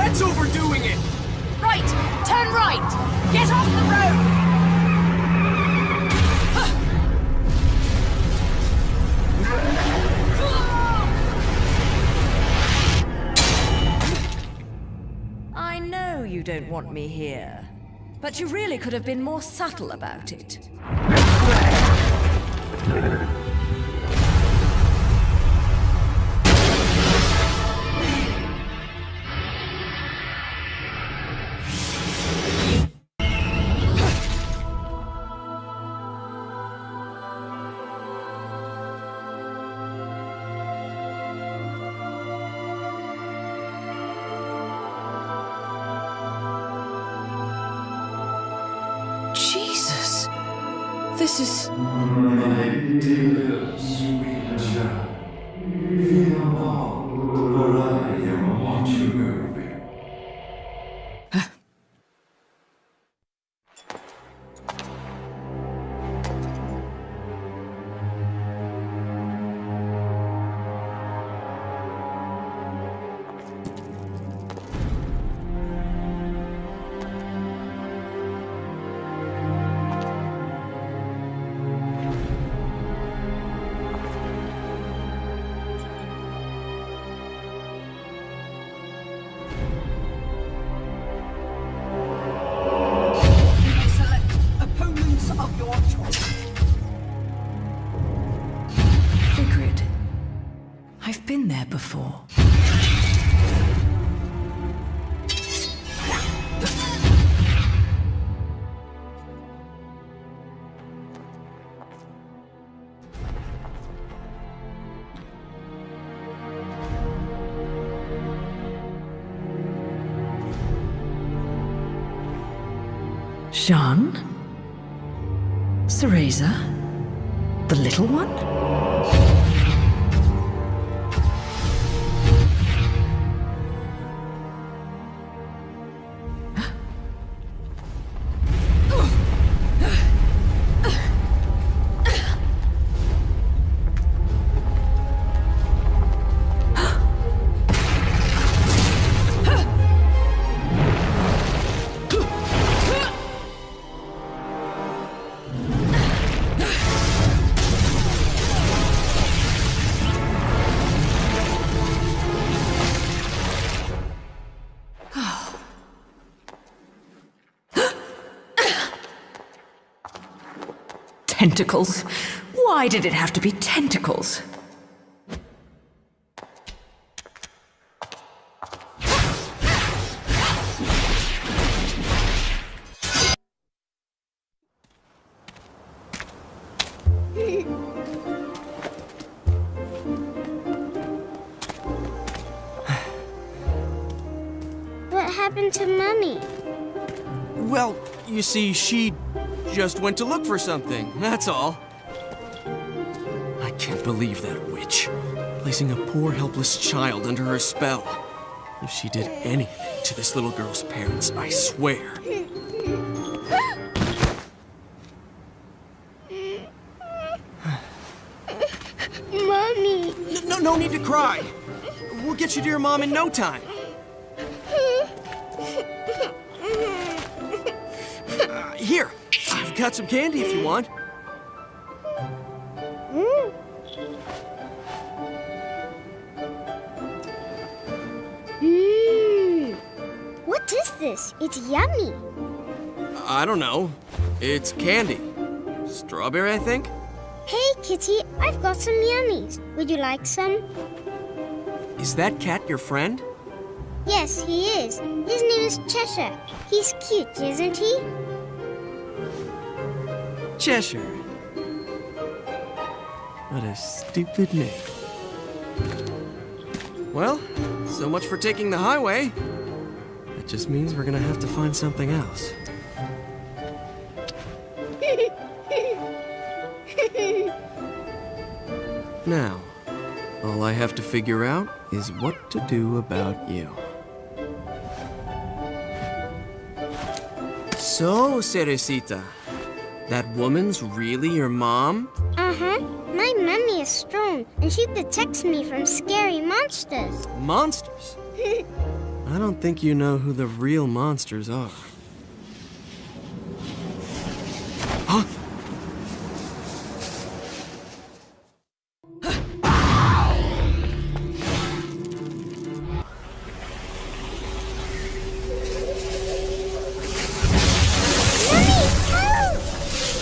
That's overdoing it! Right! Turn right! Get off the road! I know you don't want me here, but you really could have been more subtle about it. Jesus, this is... My dear sweet child, fear not, for I am watching over you. Select opponents of your choice. Sigrid. I've been there before. Jean? Cereza? The little one? Tentacles? Why did it have to be tentacles? What happened to Mummy? Well, you see, she just went to look for something, that's all. I can't believe that witch. Placing a poor, helpless child under her spell. If she did anything to this little girl's parents, I swear. Mommy! No need to cry. We'll get you to your mom in no time. Here, I've got some candy if you want. What is this? It's yummy. I don't know. It's candy. Strawberry, I think? Hey, Kitty, I've got some yummies. Would you like some? Is that cat your friend? Yes, he is. His name is Cheshire. He's cute, isn't he? Cheshire. What a stupid name. Well, so much for taking the highway. That just means we're gonna have to find something else. Now, all I have to figure out is what to do about you. So, Cerecita, that woman's really your mom? Uh-huh. My mummy is strong, and she protects me from scary monsters. Monsters? I don't think you know who the real monsters are. Huh?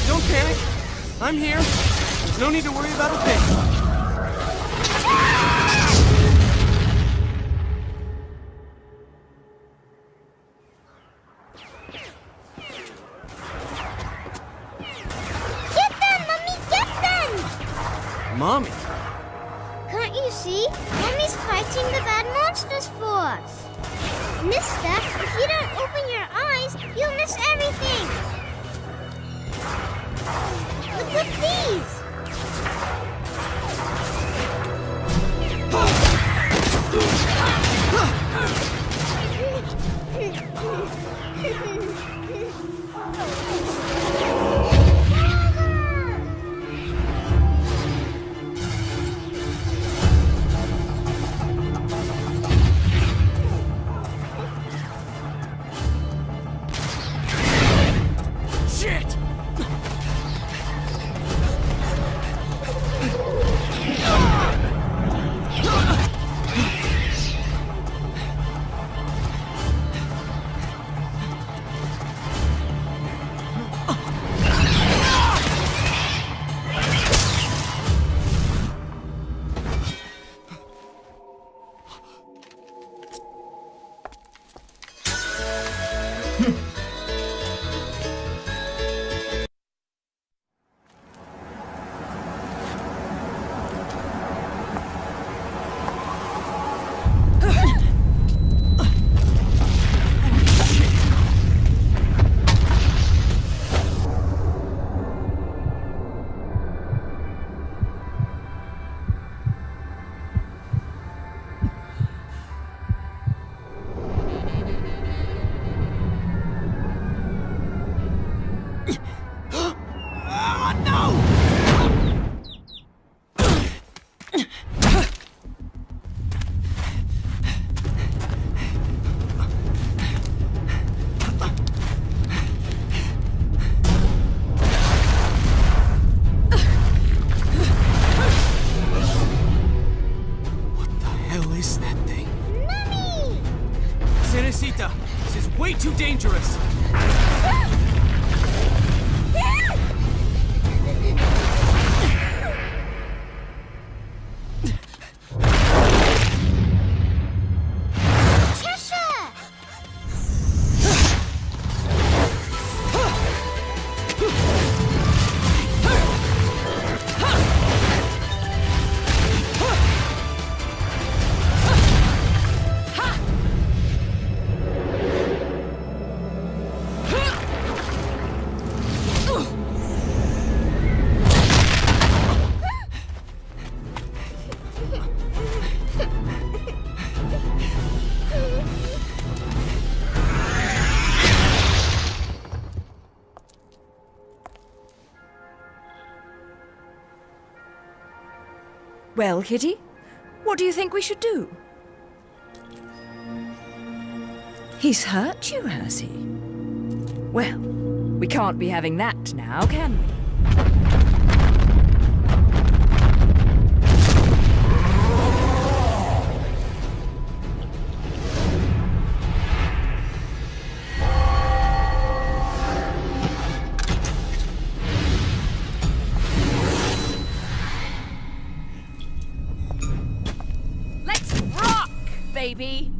Don't panic. I'm here. There's no need to worry about a thing. Mommy? Can't you see? Mommy's fighting the bad monsters for us. Mister, if you don't open your eyes, you'll miss everything. Look at these. This is way too dangerous! Well, Kitty, what do you think we should do? He's hurt you, has he? Well, we can't be having that now, can we? Baby.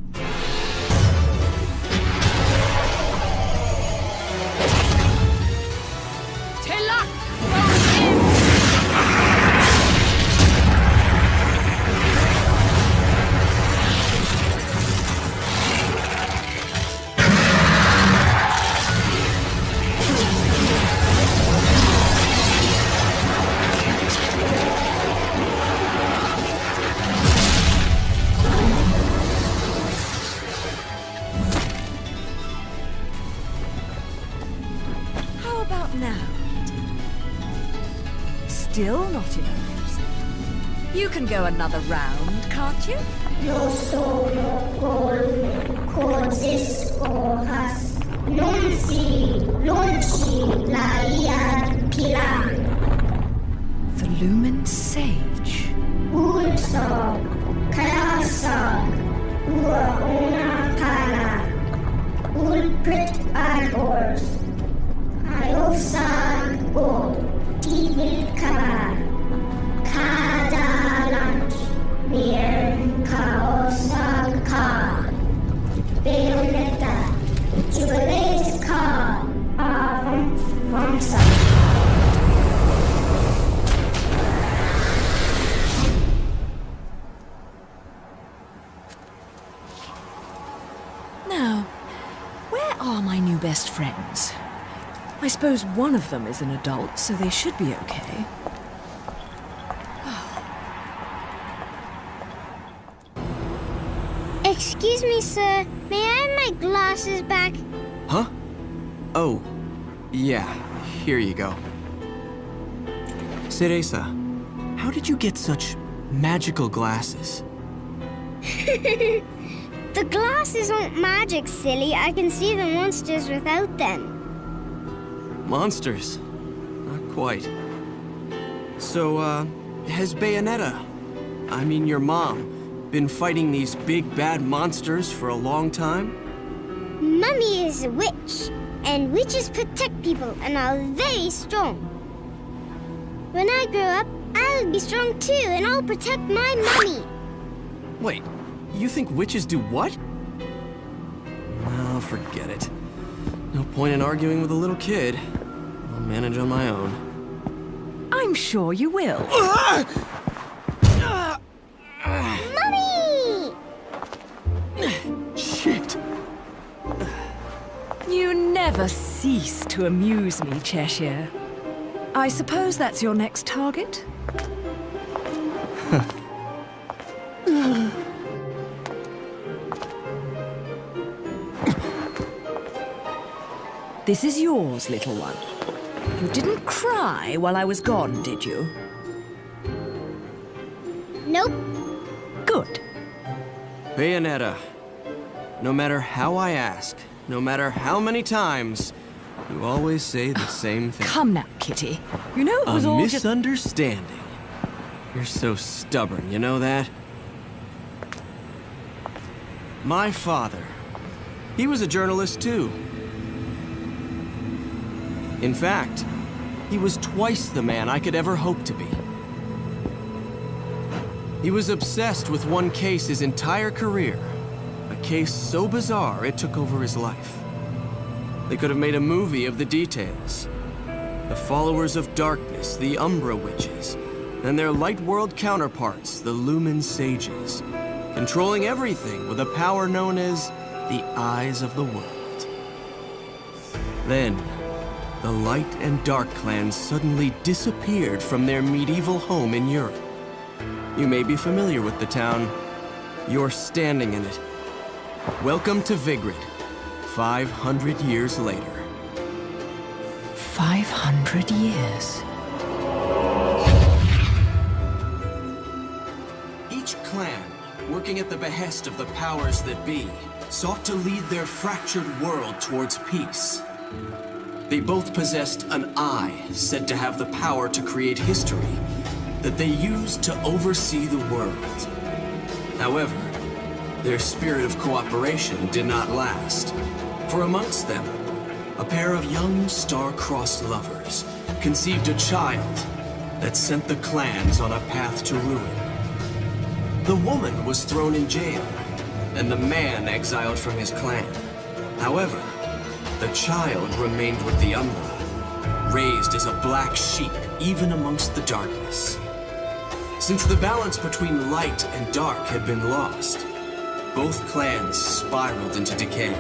Now, still not enough. You can go another round, can't you? Lo solo coexistas, non si lonci la iad pilar. The Lumen Sage. Ulso, Kalasa, Ua Ona Pala, Ulprit Arbors, Iosan O, Tivil Kara, Kadalant, Mir Kaosan Ka, Bayonetta, Jubilees Ka, Avamsa. Now, where are my new best friends? I suppose one of them is an adult, so they should be okay. Excuse me, sir. May I have my glasses back? Huh? Oh, yeah, here you go. Cereza, how did you get such magical glasses? The glasses aren't magic, silly. I can see the monsters without them. Monsters? Not quite. So, has Bayonetta, I mean your mom, been fighting these big bad monsters for a long time? Mummy is a witch, and witches protect people and are very strong. When I grow up, I'll be strong too, and I'll protect my mummy. Wait, you think witches do what? Oh, forget it. No point in arguing with a little kid. I'll manage on my own. I'm sure you will. Mummy! Shit. You never cease to amuse me, Cheshire. I suppose that's your next target? This is yours, little one. You didn't cry while I was gone, did you? Nope. Good. Bayonetta, no matter how I ask, no matter how many times, you always say the same thing. Come now, Kitty. You know it was A all just... misunderstanding. You're so stubborn, you know that? My father, he was a journalist too. In fact, he was twice the man I could ever hope to be. He was obsessed with one case his entire career. A case so bizarre it took over his life. They could have made a movie of the details. The followers of darkness, the Umbra Witches, and their light world counterparts, the Lumen Sages, controlling everything with a power known as the Eyes of the World. Then, the Light and Dark clans suddenly disappeared from their medieval home in Europe. You may be familiar with the town. You're standing in it. Welcome to Vigrid, 500 years later. 500 years. Each clan, working at the behest of the powers that be, sought to lead their fractured world towards peace. They both possessed an eye said to have the power to create history that they used to oversee the world. However, their spirit of cooperation did not last, for amongst them, a pair of young star-crossed lovers conceived a child that sent the clans on a path to ruin. The woman was thrown in jail, and the man exiled from his clan. However, the child remained with the Umbra, raised as a black sheep even amongst the darkness. Since the balance between light and dark had been lost, both clans spiraled into decay.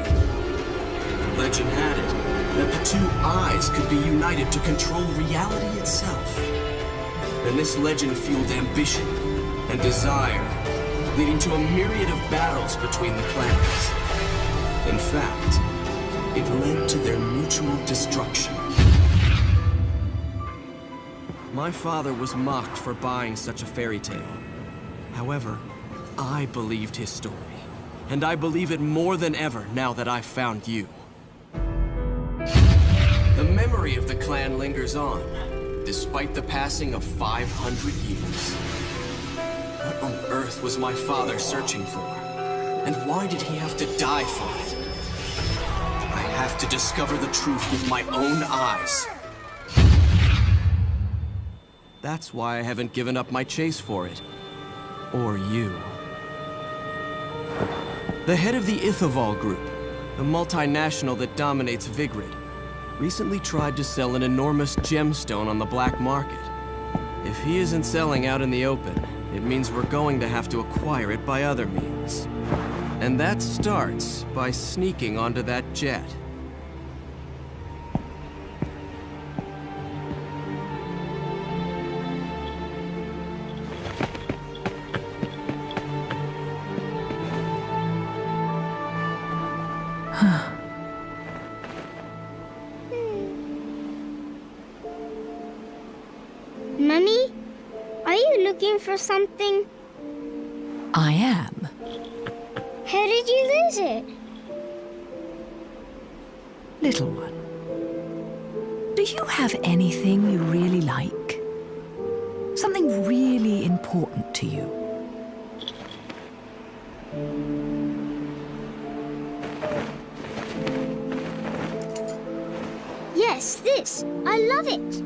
Legend had it that the two eyes could be united to control reality itself. And this legend fueled ambition and desire, leading to a myriad of battles between the clans. In fact, it led to their mutual destruction. My father was mocked for buying such a fairy tale. However, I believed his story. And I believe it more than ever now that I've found you. The memory of the clan lingers on, despite the passing of 500 years. What on earth was my father searching for? And why did he have to die for it? I have to discover the truth with my own eyes. That's why I haven't given up my chase for it. Or you. The head of the Ithoval Group, the multinational that dominates Vigrid, recently tried to sell an enormous gemstone on the black market. If he isn't selling out in the open, it means we're going to have to acquire it by other means. And that starts by sneaking onto that jet. Mummy, are you looking for something? I am. How did you lose it? Little one, do you have anything you really like? Something really important to you? Yes, this. I love it.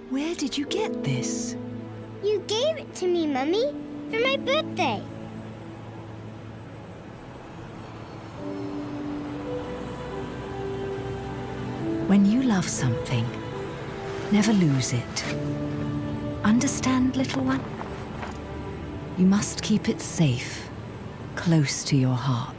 Where did you get this? You gave it to me, Mummy, for my birthday. When you love something, never lose it. Understand, little one? You must keep it safe, close to your heart.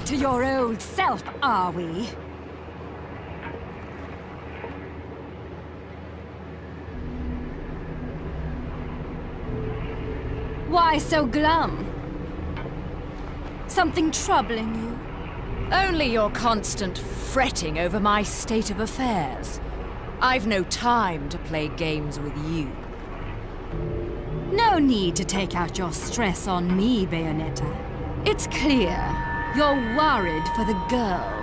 To your old self, are we? Why so glum? Something troubling you? Only your constant fretting over my state of affairs. I've no time to play games with you. No need to take out your stress on me, Bayonetta. It's clear you're worried for the girl.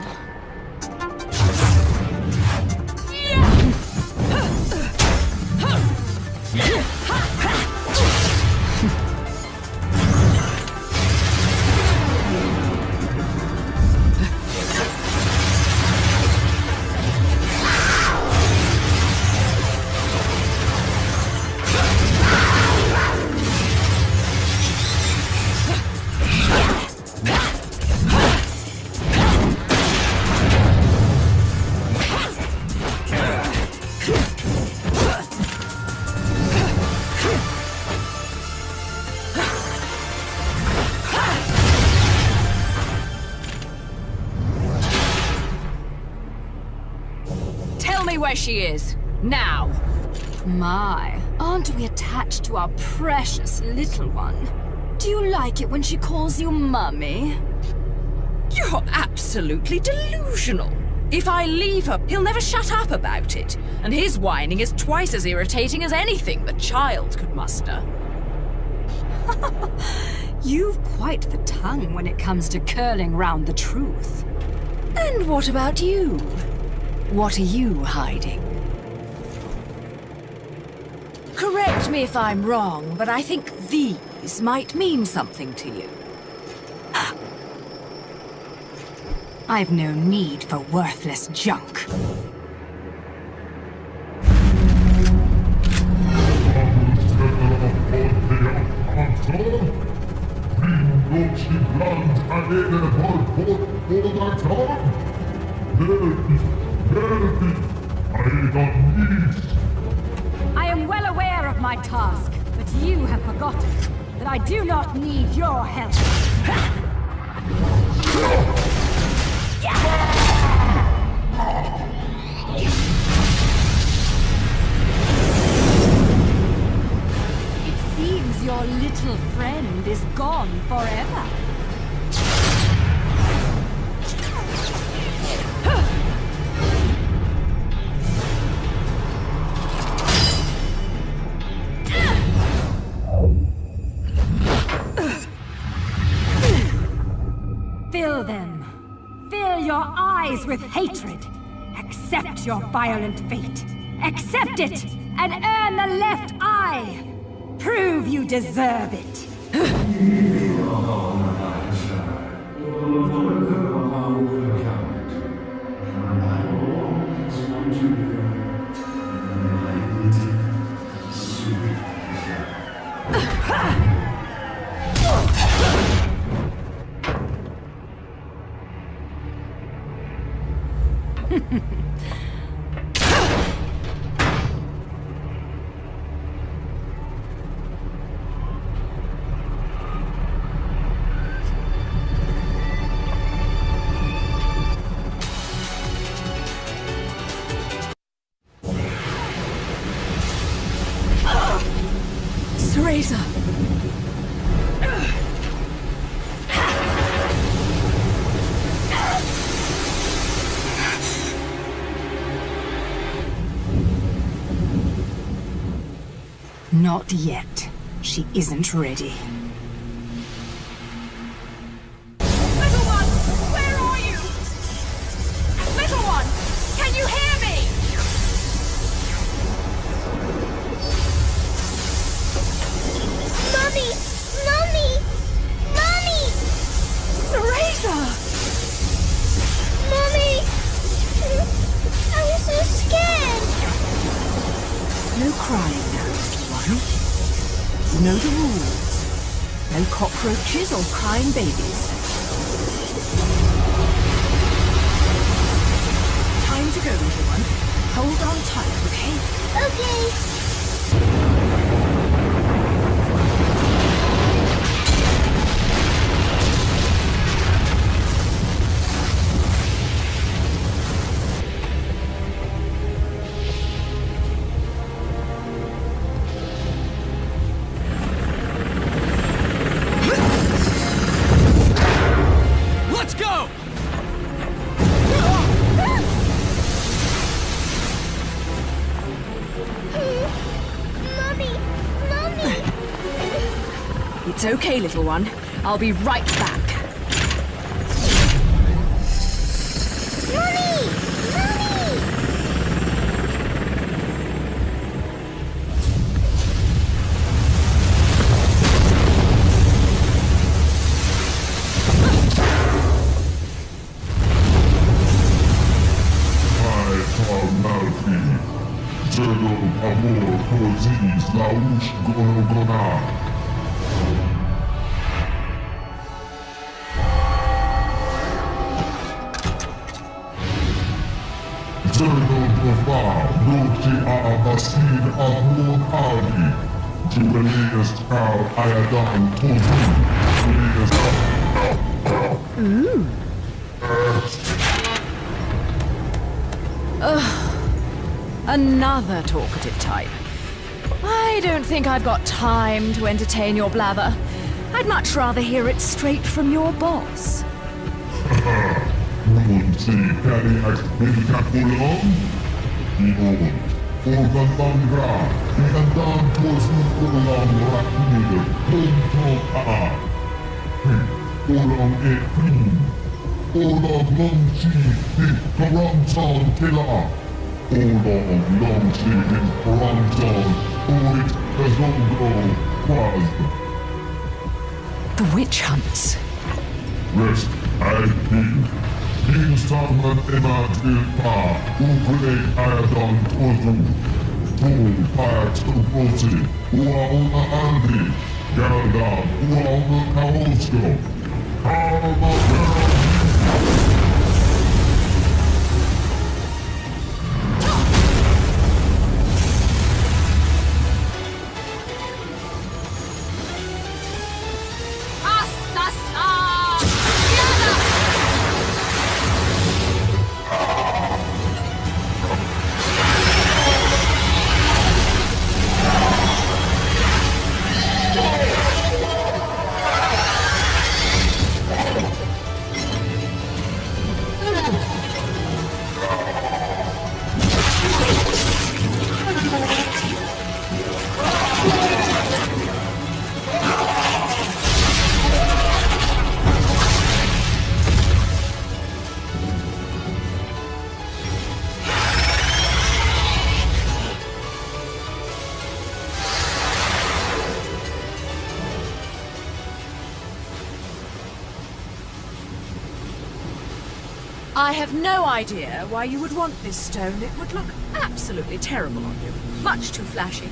Tell me where she is, now. My, Aren't we attached to our precious little one? Do you like it when she calls you Mummy? You're absolutely delusional. If I leave her, he'll never shut up about it. And his whining is twice as irritating as anything the child could muster. You've quite the tongue when it comes to curling round the truth. And what about you? What are you hiding? Correct me if I'm wrong, but I think these might mean something to you. I've no need for worthless junk. I am well aware of my task, but you have forgotten that I do not need your help. It seems your little friend is gone forever. Fill them. Fill your eyes with hatred. Accept your violent fate. Accept it and earn the left eye. Prove you deserve it. Razor. Not yet. She isn't ready. Little one, where are you? Little one, can you hear me? Mommy! Mommy! Mommy! Razor! Mommy! I'm so scared! No crying now, little one. You know the rules. No cockroaches or crying babies. Time to go, little one. Hold on tight, okay? Okay. Let's go! Mommy! Mommy! It's okay, little one. I'll be right back. Mommy! Mommy! Amor, poezis, lausch, gona. Noti Abasin Amor Ali. Jubileest Al Ayadan Tozi. Another talkative type. I don't think I've got time to entertain your blather. I'd much rather hear it straight from your boss. The witch hunts. Rest I think. Installment emat ilpa. Ukulele ayadon tozu. Tu pax uposi. Uauna aldi. Galda. Uauna kaosko. I have no idea why you would want this stone. It would look absolutely terrible on you. Much too flashy.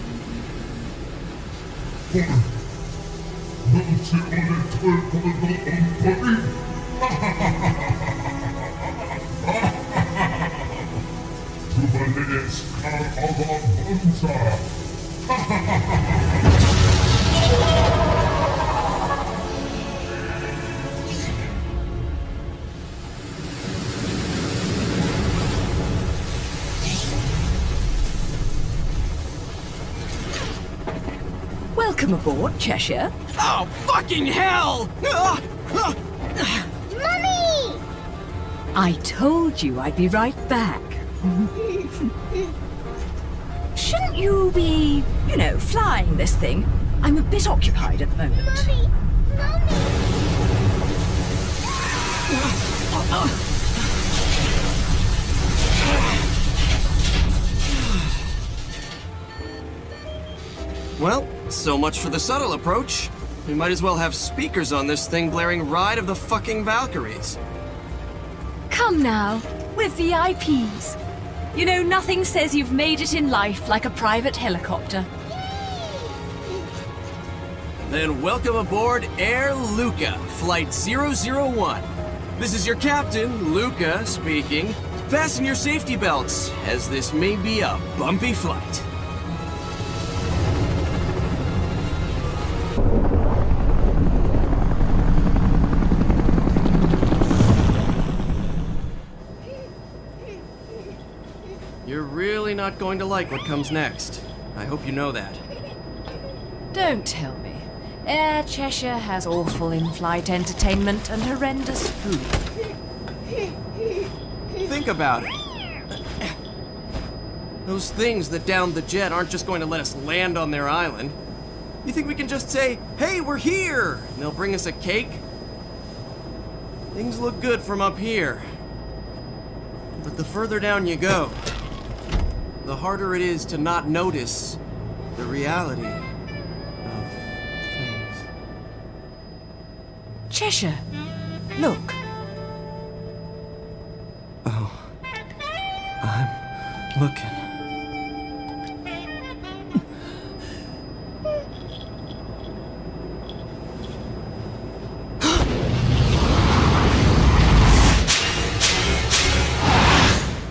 Welcome aboard, Cheshire. Oh, fucking hell! Mummy! I told you I'd be right back. Shouldn't you be, you know, flying this thing? I'm a bit occupied at the moment. Mummy! Mummy! Well, so much for the subtle approach. We might as well have speakers on this thing blaring Ride of the fucking Valkyries. Come now, we're VIPs. You know, nothing says you've made it in life like a private helicopter. Then welcome aboard Air Luca, Flight 001. This is your captain, Luca, speaking. Fasten your safety belts, as this may be a bumpy flight. You're really not going to like what comes next. I hope you know that. Don't tell me. Air Cheshire has awful in-flight entertainment and horrendous food. Think about it. Those things that downed the jet aren't just going to let us land on their island. You think we can just say, "Hey, we're here," and they'll bring us a cake? Things look good from up here. But the further down you go, the harder it is to not notice the reality of things. Cheshire, look. Oh, I'm looking.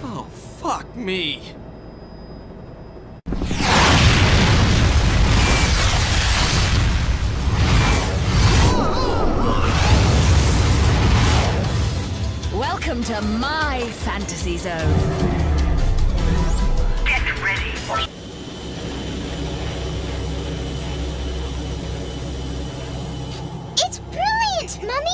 Oh, fuck me. Welcome to my fantasy zone. Get ready. It's brilliant, Mummy!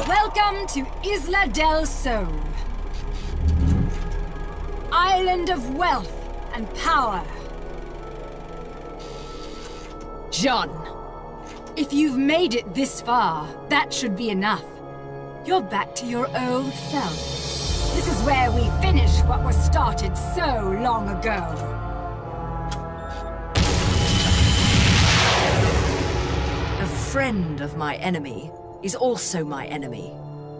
Welcome to Isla del Sol. Island of wealth and power. John, if you've made it this far, that should be enough. You're back to your old self. This is where we finish what was started so long ago. A friend of my enemy is also my enemy,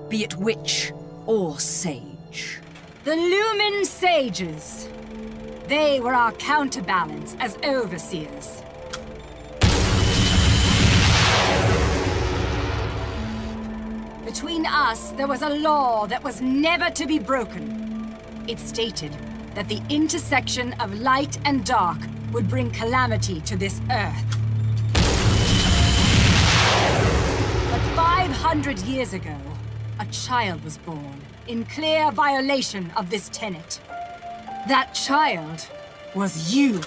be it witch or sage. The Lumen Sages. They were our counterbalance as overseers. Between us, there was a law that was never to be broken. It stated that the intersection of light and dark would bring calamity to this earth. But 500 years ago, a child was born in clear violation of this tenet. That child was you.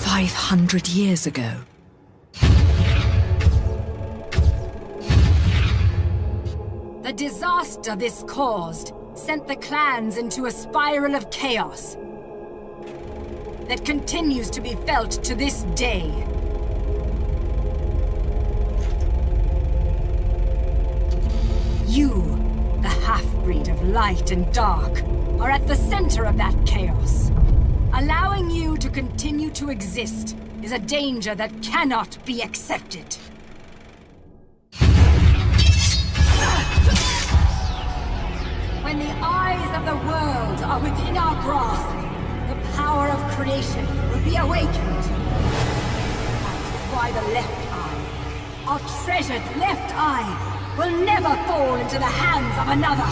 500 years ago. The disaster this caused sent the clans into a spiral of chaos that continues to be felt to this day. You, the half-breed of light and dark, are at the center of that chaos. Allowing you to continue to exist is a danger that cannot be accepted. When the eyes of the world are within our grasp, the power of creation will be awakened. That is why the left eye, our treasured left eye, will never fall into the hands of another.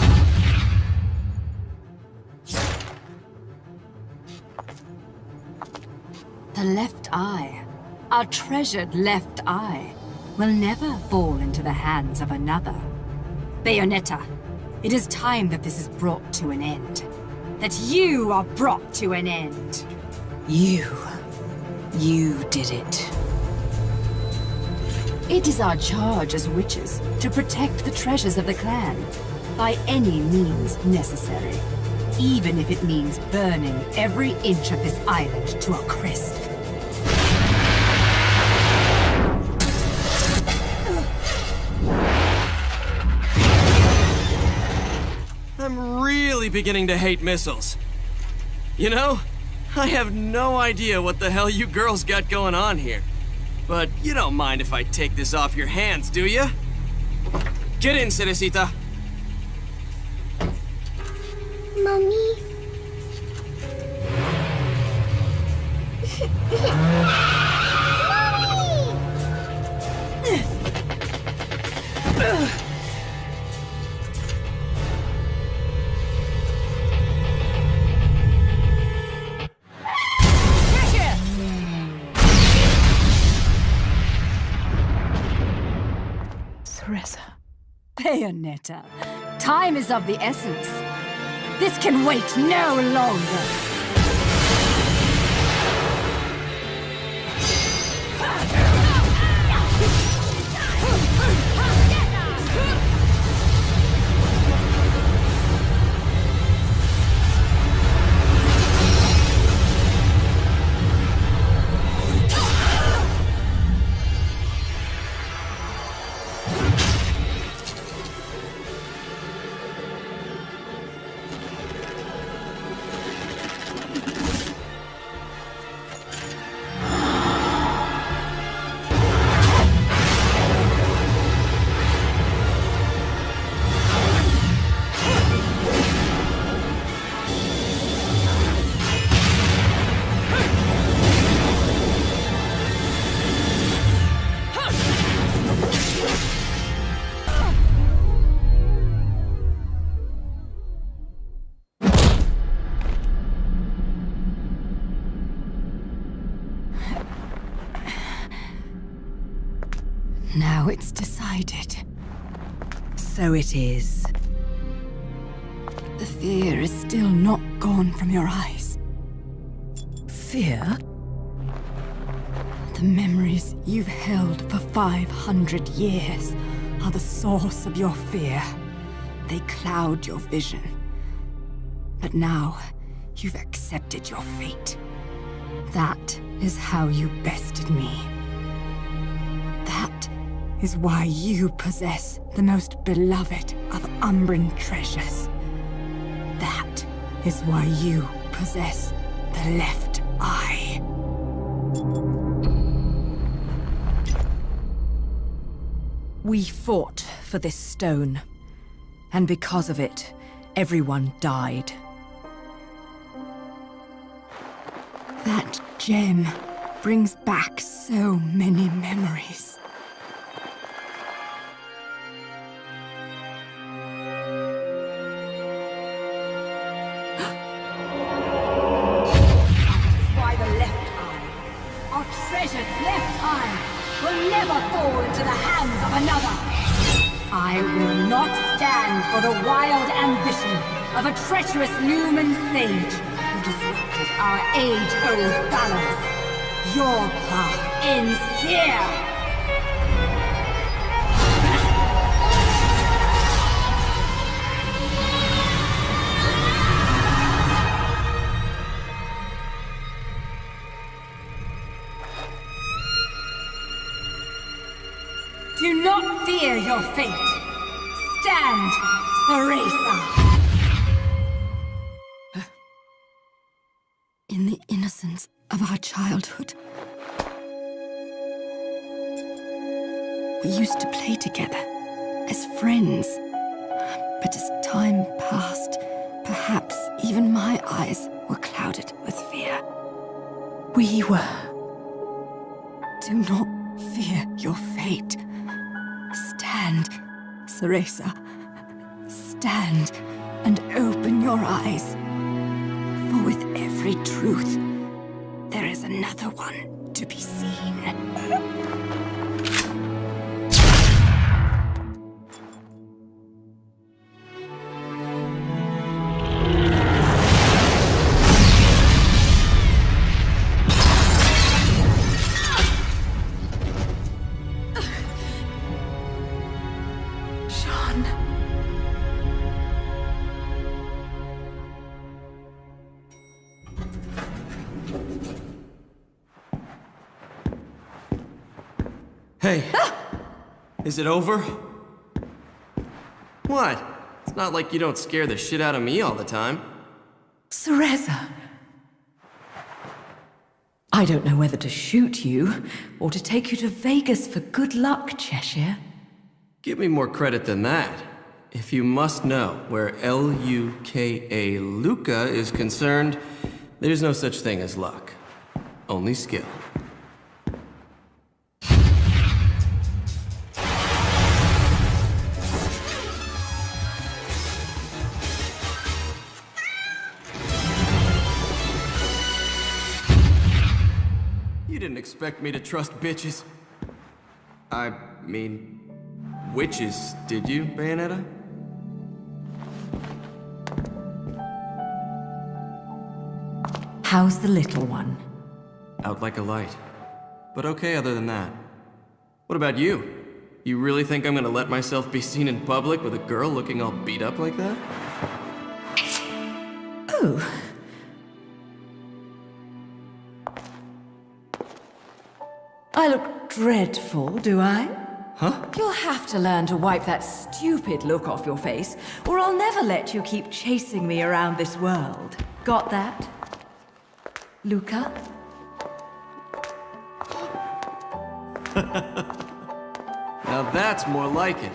The left eye, our treasured left eye, will never fall into the hands of another. Bayonetta, it is time that this is brought to an end. That you are brought to an end. You did it. It is our charge as witches to protect the treasures of the clan by any means necessary, even if it means burning every inch of this island to a crisp. I'm really beginning to hate missiles. You know, I have no idea what the hell you girls got going on here. But you don't mind if I take this off your hands, do you? Get in, Cerecita. Mommy? Bayonetta, time is of the essence. This can wait no longer. Now it's decided. So it is. The fear is still not gone from your eyes. Fear? The memories you've held for 500 years are the source of your fear. They cloud your vision. But now, you've accepted your fate. That is how you bested me. That is why you possess the most beloved of Umbran treasures. That is why you possess the left eye. We fought for this stone, and because of it, everyone died. That gem brings back so many memories. Why the left eye, our treasured left eye, will never fall into the hands of another. I will not stand for the wild ambition of a treacherous Lumen sage who disrupted our age-old balance. Your path ends here! Do not fear your fate. Stand, Theresa. In the innocence of our childhood, we used to play together as friends. But as time passed, perhaps even my eyes were clouded with fear. We were. Do not fear your fate. Stand, Theresa. Stand and open your eyes. For with every truth, there is another one to be seen. Hey, is it over? What? It's not like you don't scare the shit out of me all the time. Theresa. I don't know whether to shoot you or to take you to Vegas for good luck, Cheshire. Give me more credit than that. If you must know where L-U-K-A Luca is concerned, there's no such thing as luck. Only skill. You didn't expect me to trust bitches. I mean, witches, did you, Bayonetta? How's the little one? Out like a light. But okay other than that. What about you? You really think I'm gonna let myself be seen in public with a girl looking all beat up like that? Oh. I look dreadful, do I? Huh? You'll have to learn to wipe that stupid look off your face, or I'll never let you keep chasing me around this world. Got that? Luca? Now that's more like it.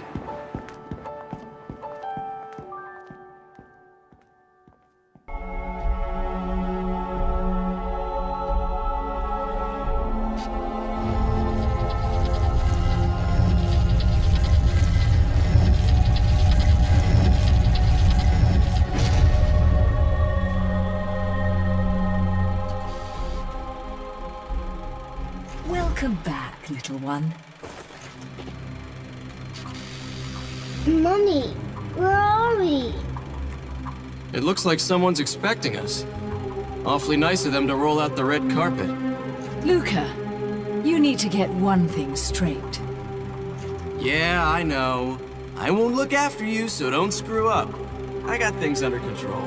Welcome back, little one. Mummy, where are we? It looks like someone's expecting us. Awfully nice of them to roll out the red carpet. Luca, you need to get one thing straight. Yeah, I know. I won't look after you, so don't screw up. I got things under control.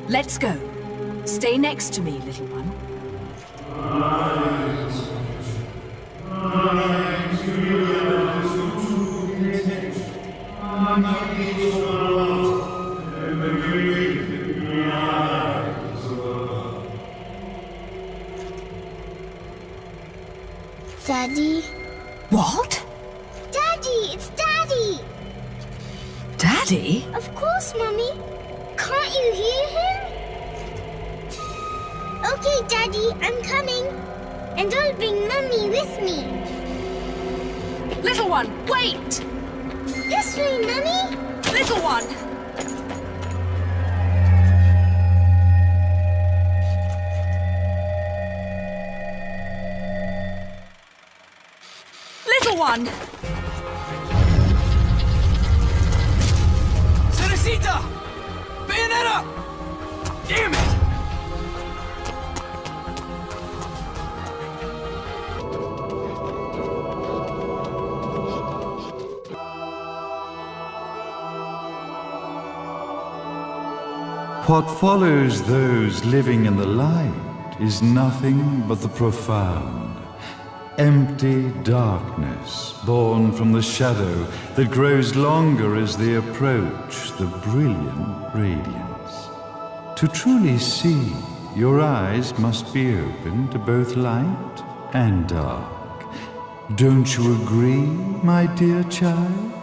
Let's go. Stay next to me, little one. Daddy? What? Daddy, it's Daddy! Daddy? Of course, Mummy. Can't you hear him? Okay, Daddy, I'm coming. And I'll bring Mummy with me. Little one, wait! This way, Mummy. Little one! Little one! Cerecita! Bayonetta! Damn it! What follows those living in the light is nothing but the profound, empty darkness born from the shadow that grows longer as they approach the brilliant radiance. To truly see, your eyes must be open to both light and dark. Don't you agree, my dear child?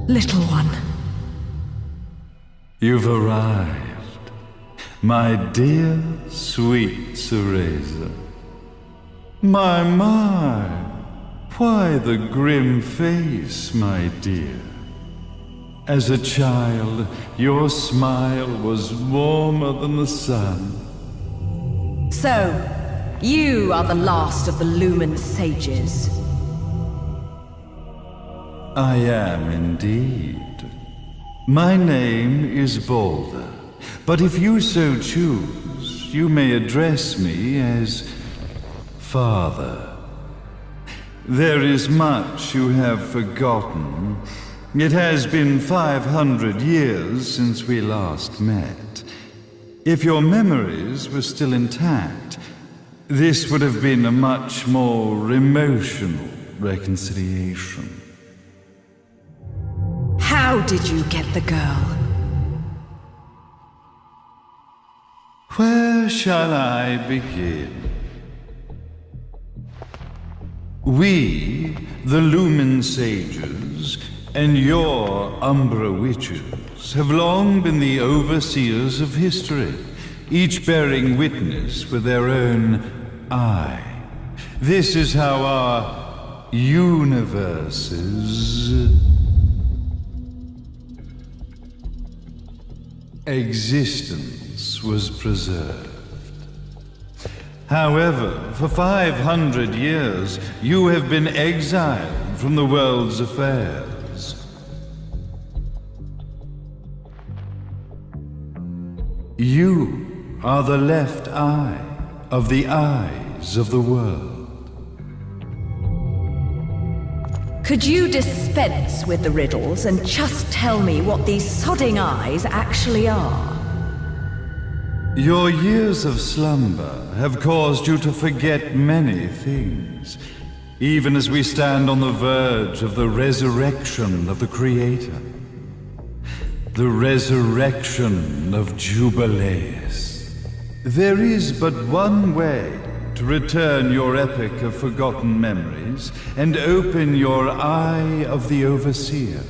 Little one. You've arrived, my dear, sweet Cereza. My, why the grim face, my dear? As a child, your smile was warmer than the sun. So, you are the last of the Lumen sages. I am indeed. My name is Balder, but if you so choose, you may address me as Father. There is much you have forgotten. It has been 500 years since we last met. If your memories were still intact, this would have been a much more emotional reconciliation. How did you get the girl? Where shall I begin? We, the Lumen Sages, and your Umbra Witches, have long been the overseers of history, each bearing witness with their own eye. This is how our universes existence was preserved. However, for 500 years, you have been exiled from the world's affairs. You are the left eye of the eyes of the world. Could you dispense with the riddles and just tell me what these sodding eyes actually are? Your years of slumber have caused you to forget many things, even as we stand on the verge of the resurrection of the Creator. The resurrection of Jubileus. There is but one way to return your epic of forgotten memories and open your eye of the Overseer.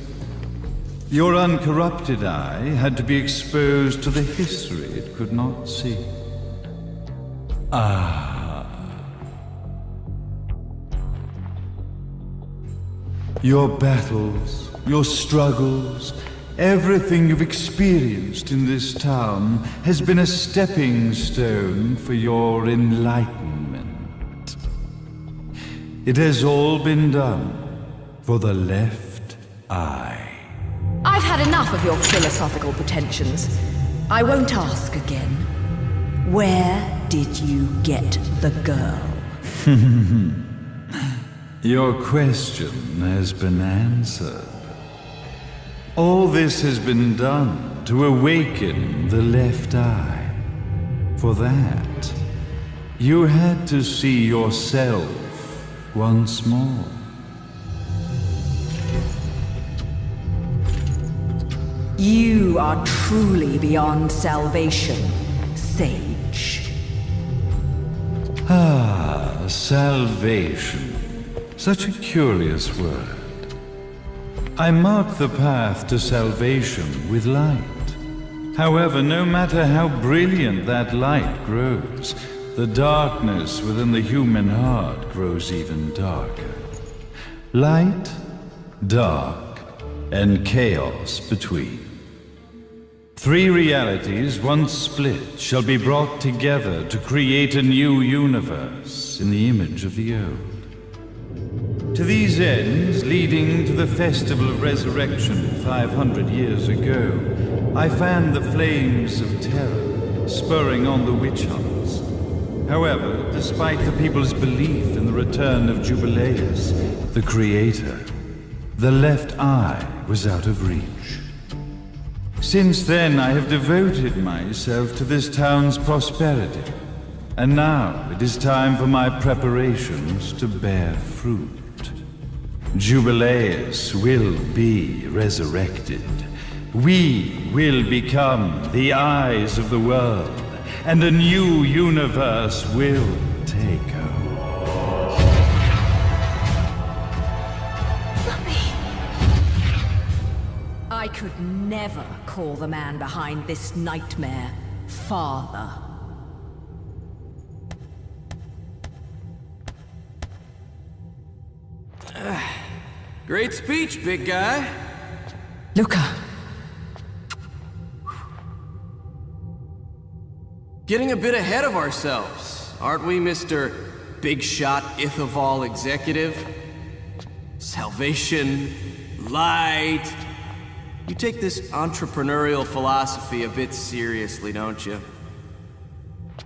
Your uncorrupted eye had to be exposed to the history it could not see. Your battles, your struggles, Everything you've experienced in this town has been a stepping stone for your enlightenment. It has all been done for the left eye. I've had enough of your philosophical pretensions. I won't ask again. Where did you get the girl? Your question has been answered. All this has been done to awaken the left eye. For that, you had to see yourself once more. You are truly beyond salvation, sage. Ah, salvation. Such a curious word. I mark the path to salvation with light. However, no matter how brilliant that light grows, the darkness within the human heart grows even darker. Light, dark, and chaos between. Three realities, once split, shall be brought together to create a new universe in the image of the old. To these ends, leading to the Festival of Resurrection 500 years ago, I fanned the flames of terror, spurring on the witch hunts. However, despite the people's belief in the return of Jubileus, the creator, the left eye was out of reach. Since then, I have devoted myself to this town's prosperity, and now it is time for my preparations to bear fruit. Jubileus will be resurrected. We will become the eyes of the world, and a new universe will take over. I could never call the man behind this nightmare father. Great speech, big guy. Luca. Getting a bit ahead of ourselves, aren't we, Mr. Big Shot Ithoval Executive? Salvation, light. You take this entrepreneurial philosophy a bit seriously, don't you?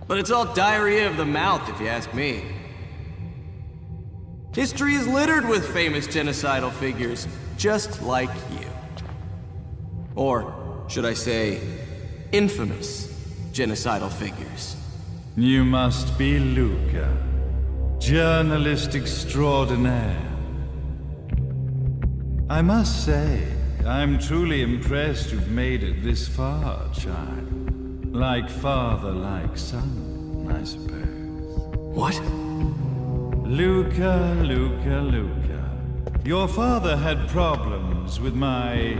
But it's all diarrhea of the mouth, if you ask me. History is littered with famous genocidal figures, just like you. Or, should I say, infamous genocidal figures. You must be Luca, journalist extraordinaire. I must say, I'm truly impressed you've made it this far, child. Like father, like son, I suppose. What? Luca, Luca, Luca. Your father had problems with my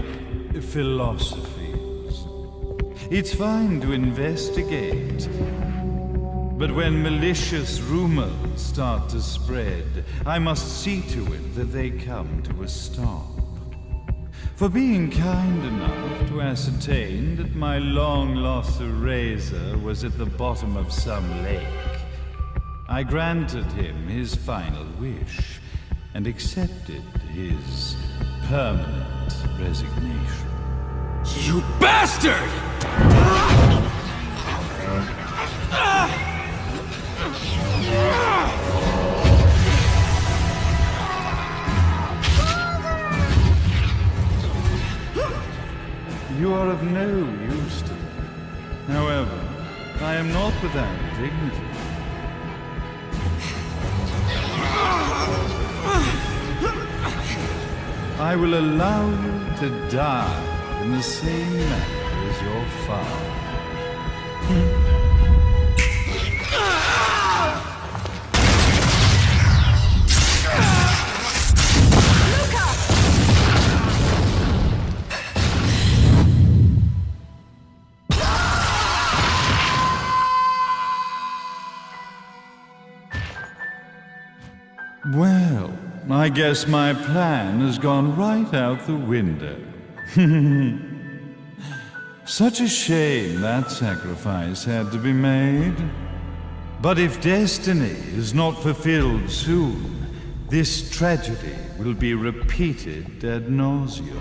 philosophies. It's fine to investigate, but when malicious rumors start to spread, I must see to it that they come to a stop. For being kind enough to ascertain that my long-lost eraser was at the bottom of some lake, I granted him his final wish and accepted his permanent resignation. You bastard! You are of no use to me. However, I am not without dignity. I will allow you to die in the same manner as your father. Well, I guess my plan has gone right out the window. Such a shame that sacrifice had to be made. But if destiny is not fulfilled soon, this tragedy will be repeated ad nauseum.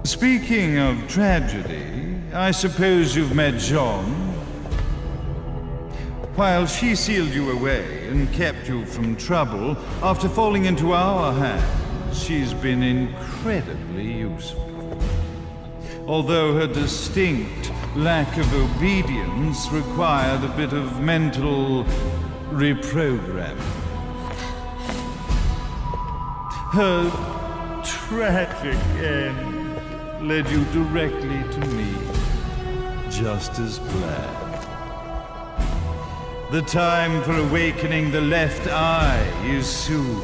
Speaking of tragedy, I suppose you've met Jean. While she sealed you away and kept you from trouble, after falling into our hands, she's been incredibly useful. Although her distinct lack of obedience required a bit of mental reprogramming. Her tragic end led you directly to me, just as planned. The time for awakening the left eye is soon.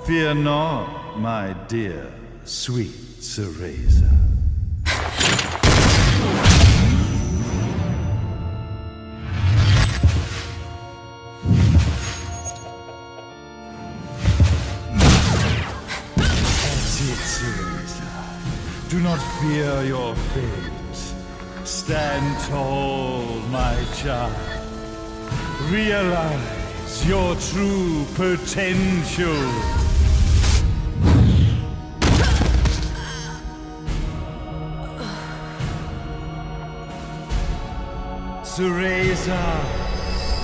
Fear not, my dear, sweet Cereza. Do not fear your fate. Stand tall, my child. Realize your true potential. Cereza,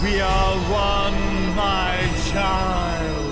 we are one, my child.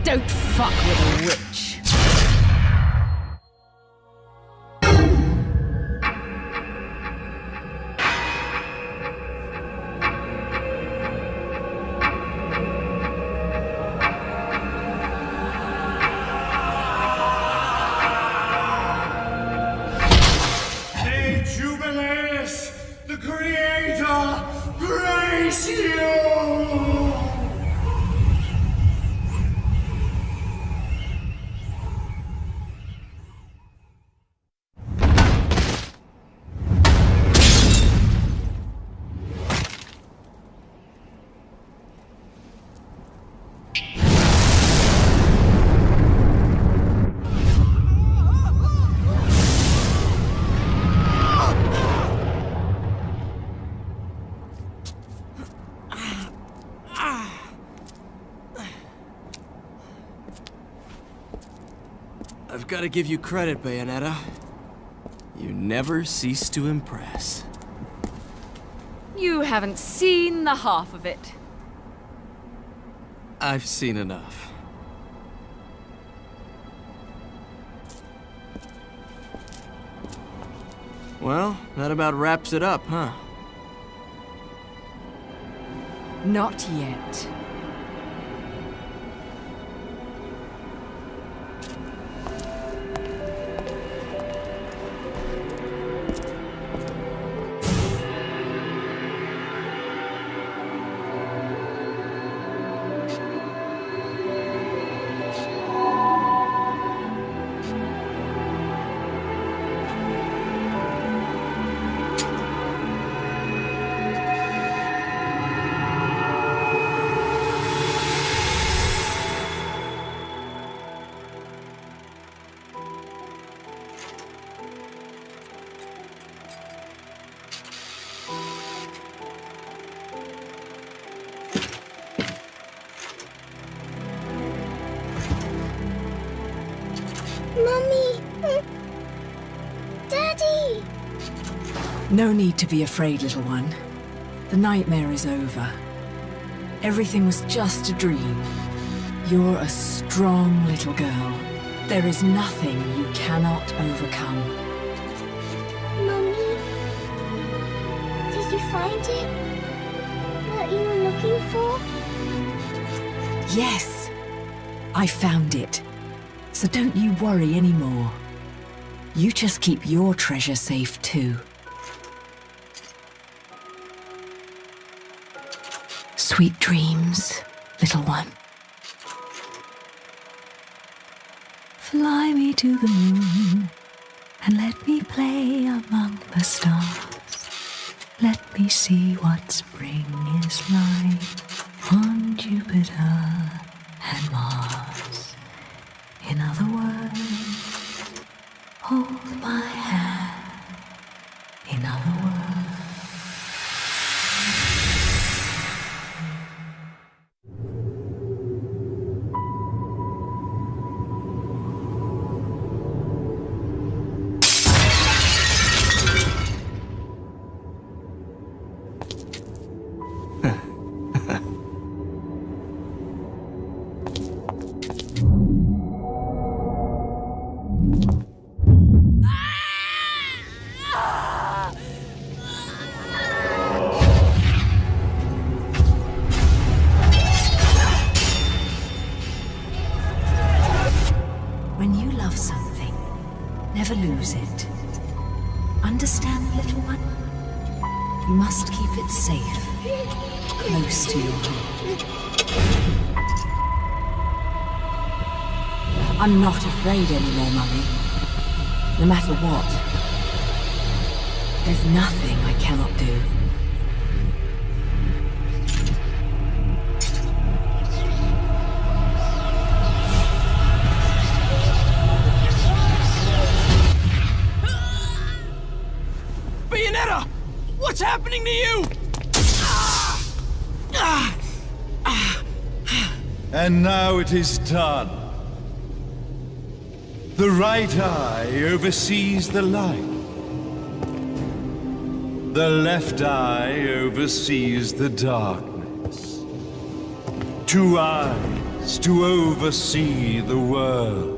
Don't fuck with a witch. May Jubileus, the Creator, grace you! I've got to give you credit, Bayonetta. You never cease to impress. You haven't seen the half of it. I've seen enough. Well, that about wraps it up, huh? Not yet. Mummy! Daddy! No need to be afraid, little one. The nightmare is over. Everything was just a dream. You're a strong little girl. There is nothing you cannot overcome. Mummy? Did you find it? What you were looking for? Yes, I found it. So don't you worry anymore. You just keep your treasure safe too. Sweet dreams, little one. Fly me to the moon and let me play among the stars. Let me see what spring is like on Jupiter and Mars. In other words, hold my hand. In other words. When you love something, never lose it. Understand, little one? You must keep it safe, close to your heart. I'm not afraid anymore, Mummy. No matter what. There's nothing I cannot do. Bayonetta! What's happening to you? And now it is done. The right eye oversees the light. The left eye oversees the darkness. 2 eyes to oversee the world.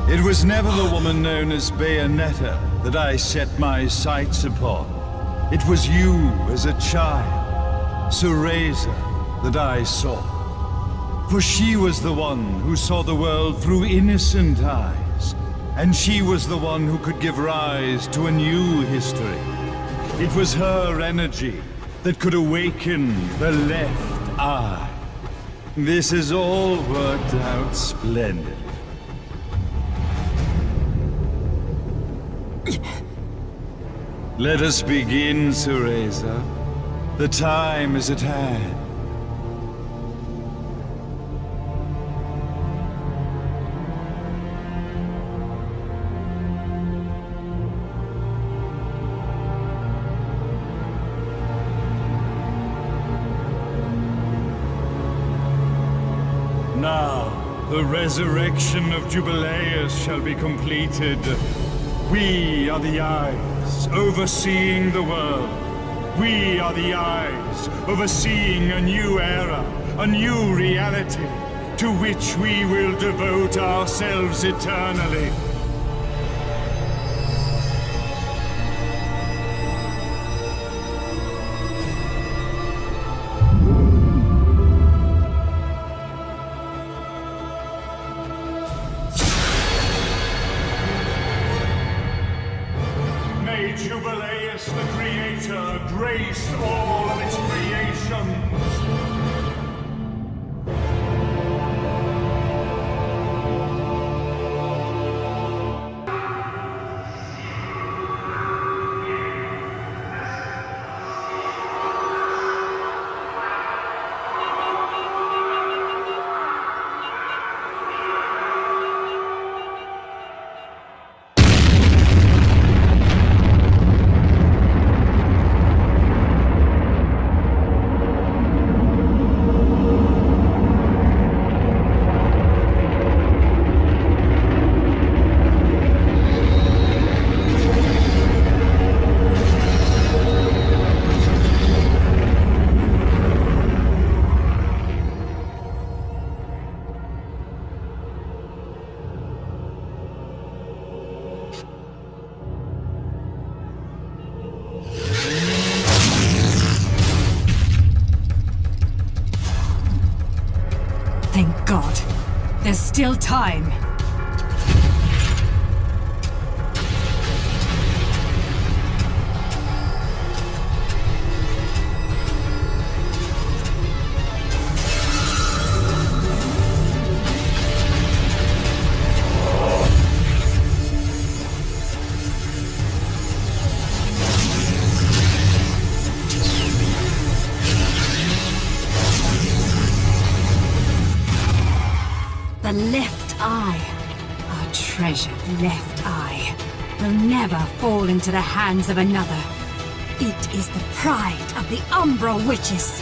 It was never the woman known as Bayonetta that I set my sights upon. It was you as a child, Cereza, that I saw. For she was the one who saw the world through innocent eyes, and she was the one who could give rise to a new history. It was her energy that could awaken the left eye. This has all worked out splendidly. Let us begin, Cereza. The time is at hand. Now, the resurrection of Jubileus shall be completed. We are the eyes overseeing the world. We are the eyes overseeing a new era, a new reality, to which we will devote ourselves eternally. Jubileus, the Creator, grace all of its creations. still time. The left eye, our treasured left eye, will never fall into the hands of another. It is the pride of the Umbra Witches.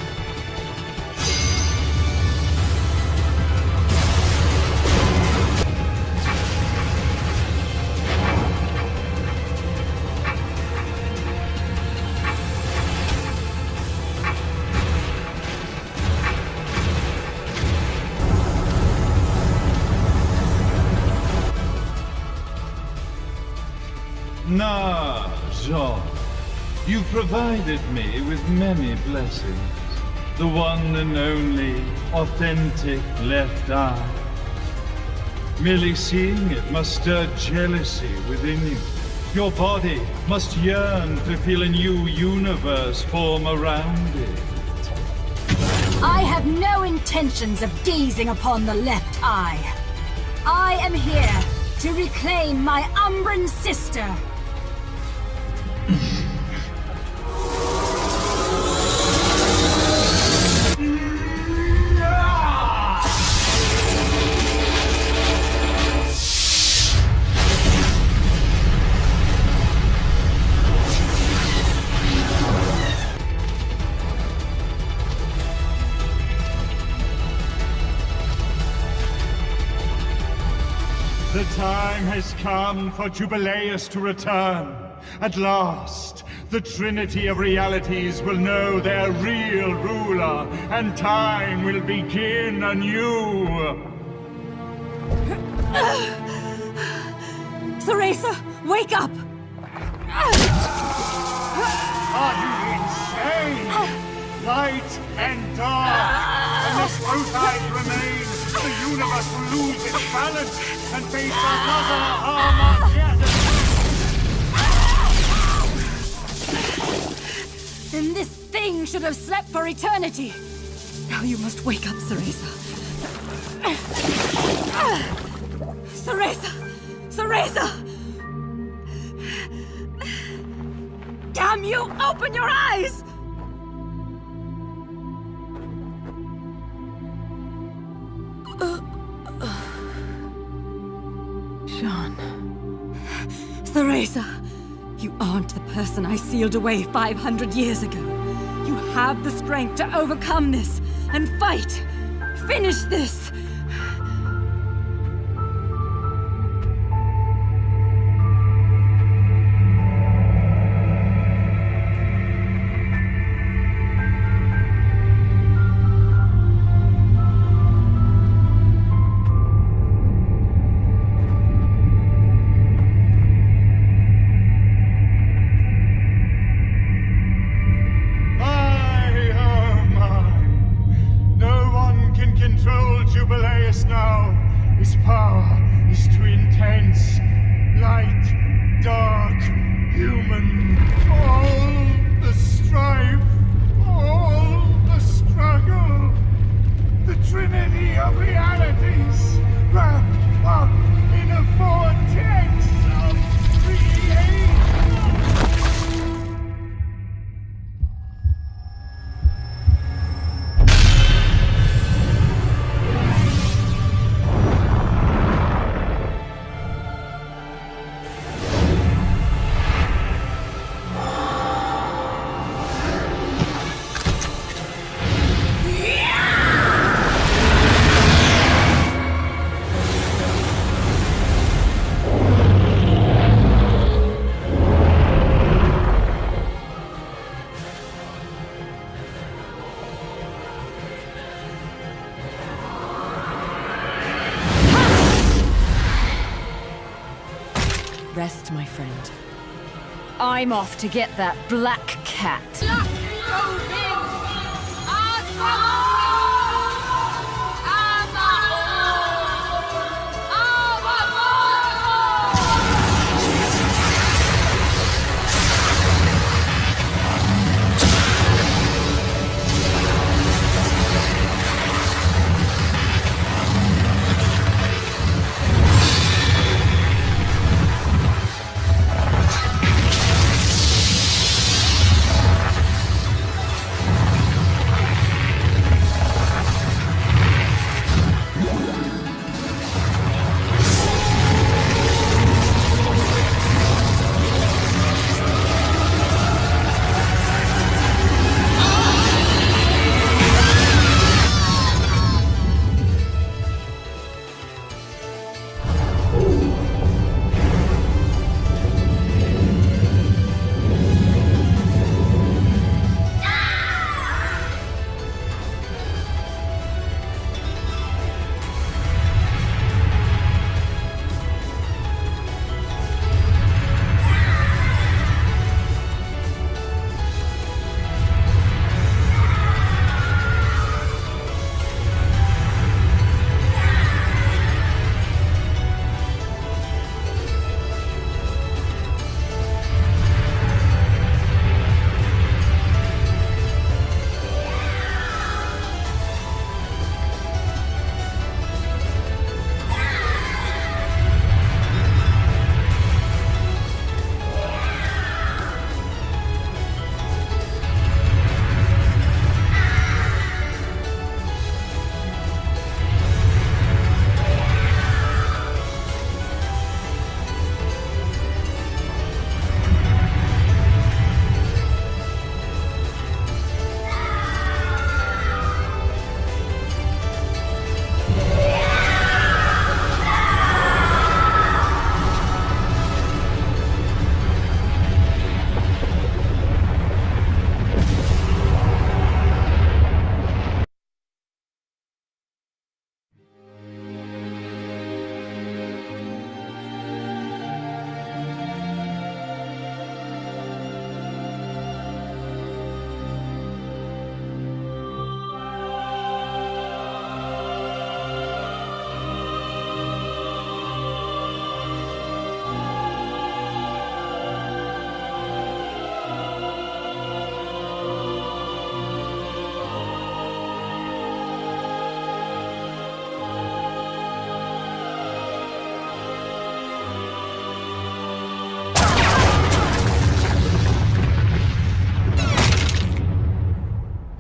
Nah, Jean. You provided me with many blessings. The one and only, authentic left eye. Merely seeing it must stir jealousy within you. Your body must yearn to feel a new universe form around it. I have no intentions of gazing upon the left eye. I am here to reclaim my Umbran sister. The time has come for Jubileus to return. At last, the Trinity of Realities will know their real ruler, and time will begin anew. Theresa, wake up! Are you insane? Light and dark. Unless both eyes remain, the universe will lose its balance and face another Armageddon. Then this thing should have slept for eternity. Now you must wake up, Theresa. Theresa! Theresa! Damn you! Open your eyes! Jean. Theresa, you aren't the person I sealed away 500 years ago. You have the strength to overcome this and fight. Finish this. Rest, my friend. I'm off to get that black cat.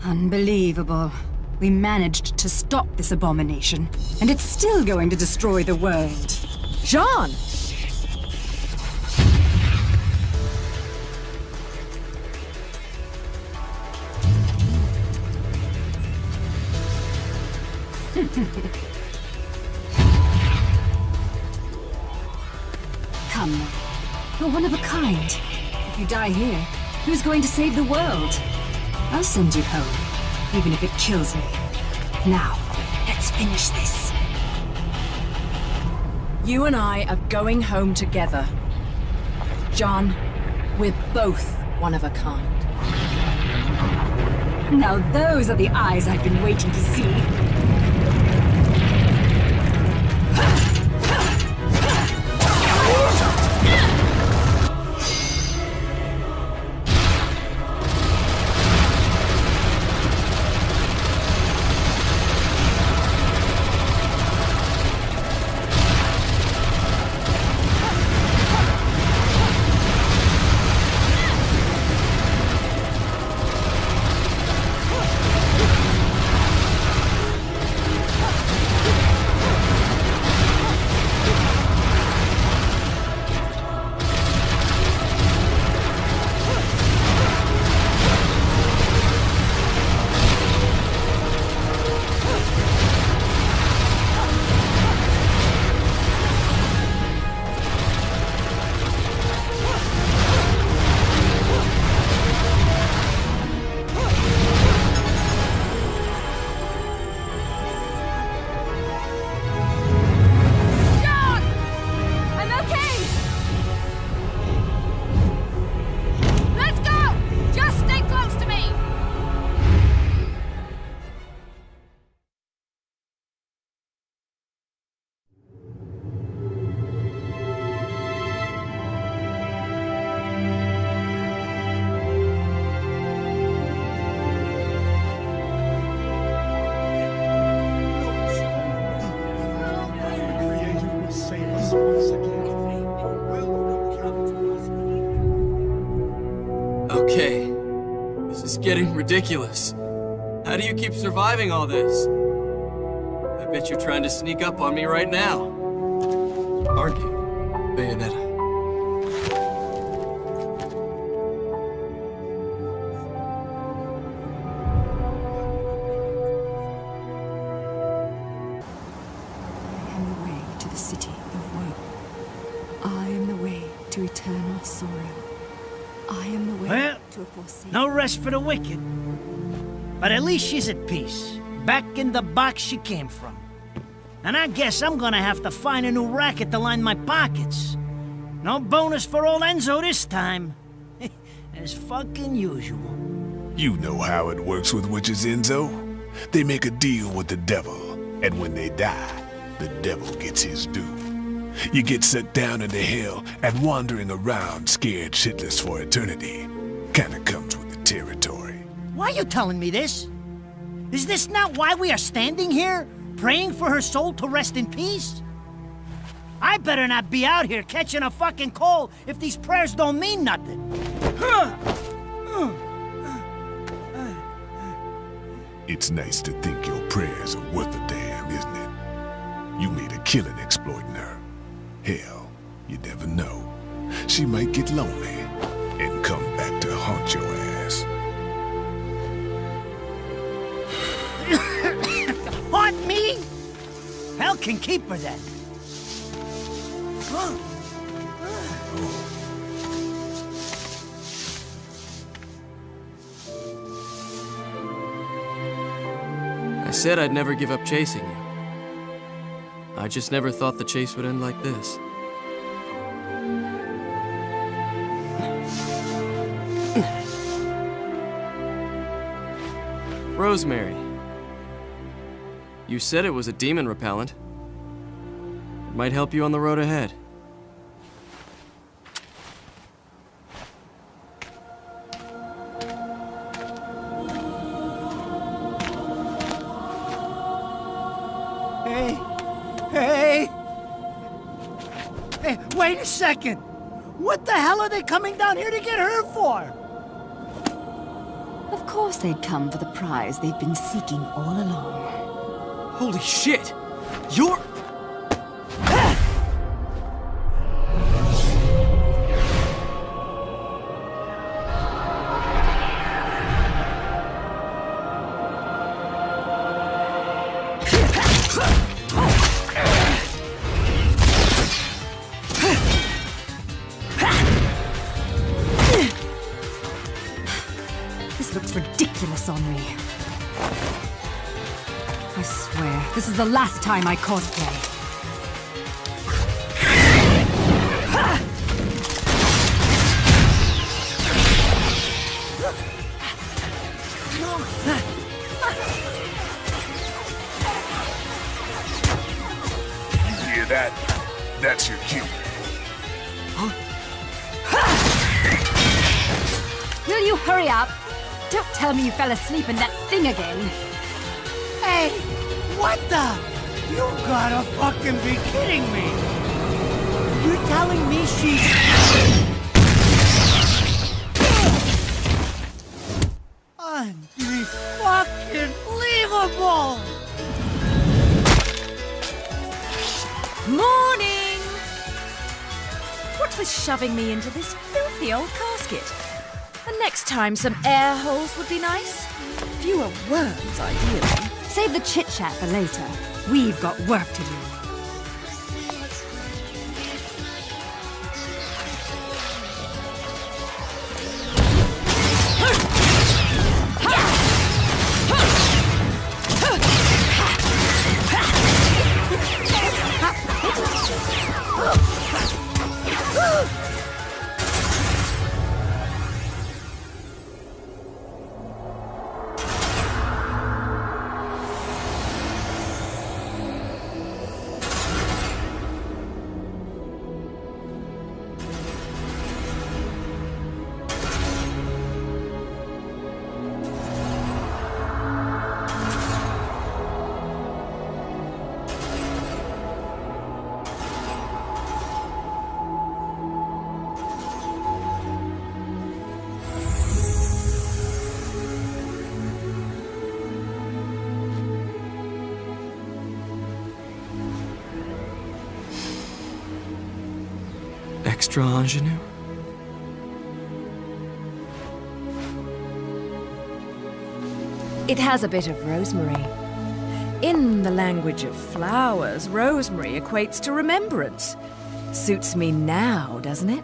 Unbelievable. We managed to stop this abomination, and it's still going to destroy the world. John! Come now. You're one of a kind. If you die here, who's going to save the world? I'll send you home, even if it kills me. Now, let's finish this. You and I are going home together. John, we're both one of a kind. Now those are the eyes I've been waiting to see. Okay, this is getting ridiculous. How do you keep surviving all this? I bet you're trying to sneak up on me right now. Aren't you, Bayonetta? I am the way to the city of woe. I am the way to eternal sorrow. I am the way Well, to a forsaken... no rest for the wicked. But at least she's at peace, back in the box she came from. And I guess I'm gonna have to find a new racket to line my pockets. No bonus for old Enzo this time. As fucking usual. You know how it works with witches, Enzo. They make a deal with the devil, and when they die, the devil gets his due. You get sucked down into hell and wandering around scared shitless for eternity. Kinda comes with the territory. Why are you telling me this? Is this not why we are standing here? Praying for her soul to rest in peace? I better not be out here catching a fucking cold if these prayers don't mean nothing. It's nice to think your prayers are worth a damn, isn't it? You made a killing exploiting her. Hell, you never know. She might get lonely and come back to haunt your ass. Haunt me? Hell can keep her then. I said I'd never give up chasing you. I just never thought the chase would end like this. Rosemary. You said it was a demon repellent. It might help you on the road ahead. Hey, wait a second. What the hell are they coming down here to get her for? Of Of course they'd come for the prize they've been seeking all along. Holy shit! You're... This looks ridiculous on me. I swear, this is the last time I cosplay. You hear that? That's your cue. Will you hurry up? Don't tell me you fell asleep in that thing again. Hey, what the? You gotta fucking be kidding me! You're telling me she's... Unfucking-believable! Morning! What with shoving me into this filthy old casket? And next time some air holes would be nice. Fewer worms, ideally. Save the chit-chat for later. We've got work to do. Extra ingenue? It has a bit of rosemary. In the language of flowers, rosemary equates to remembrance. Suits me now, doesn't it?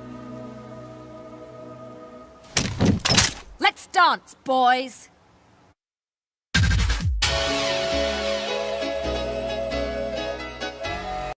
Let's dance, boys!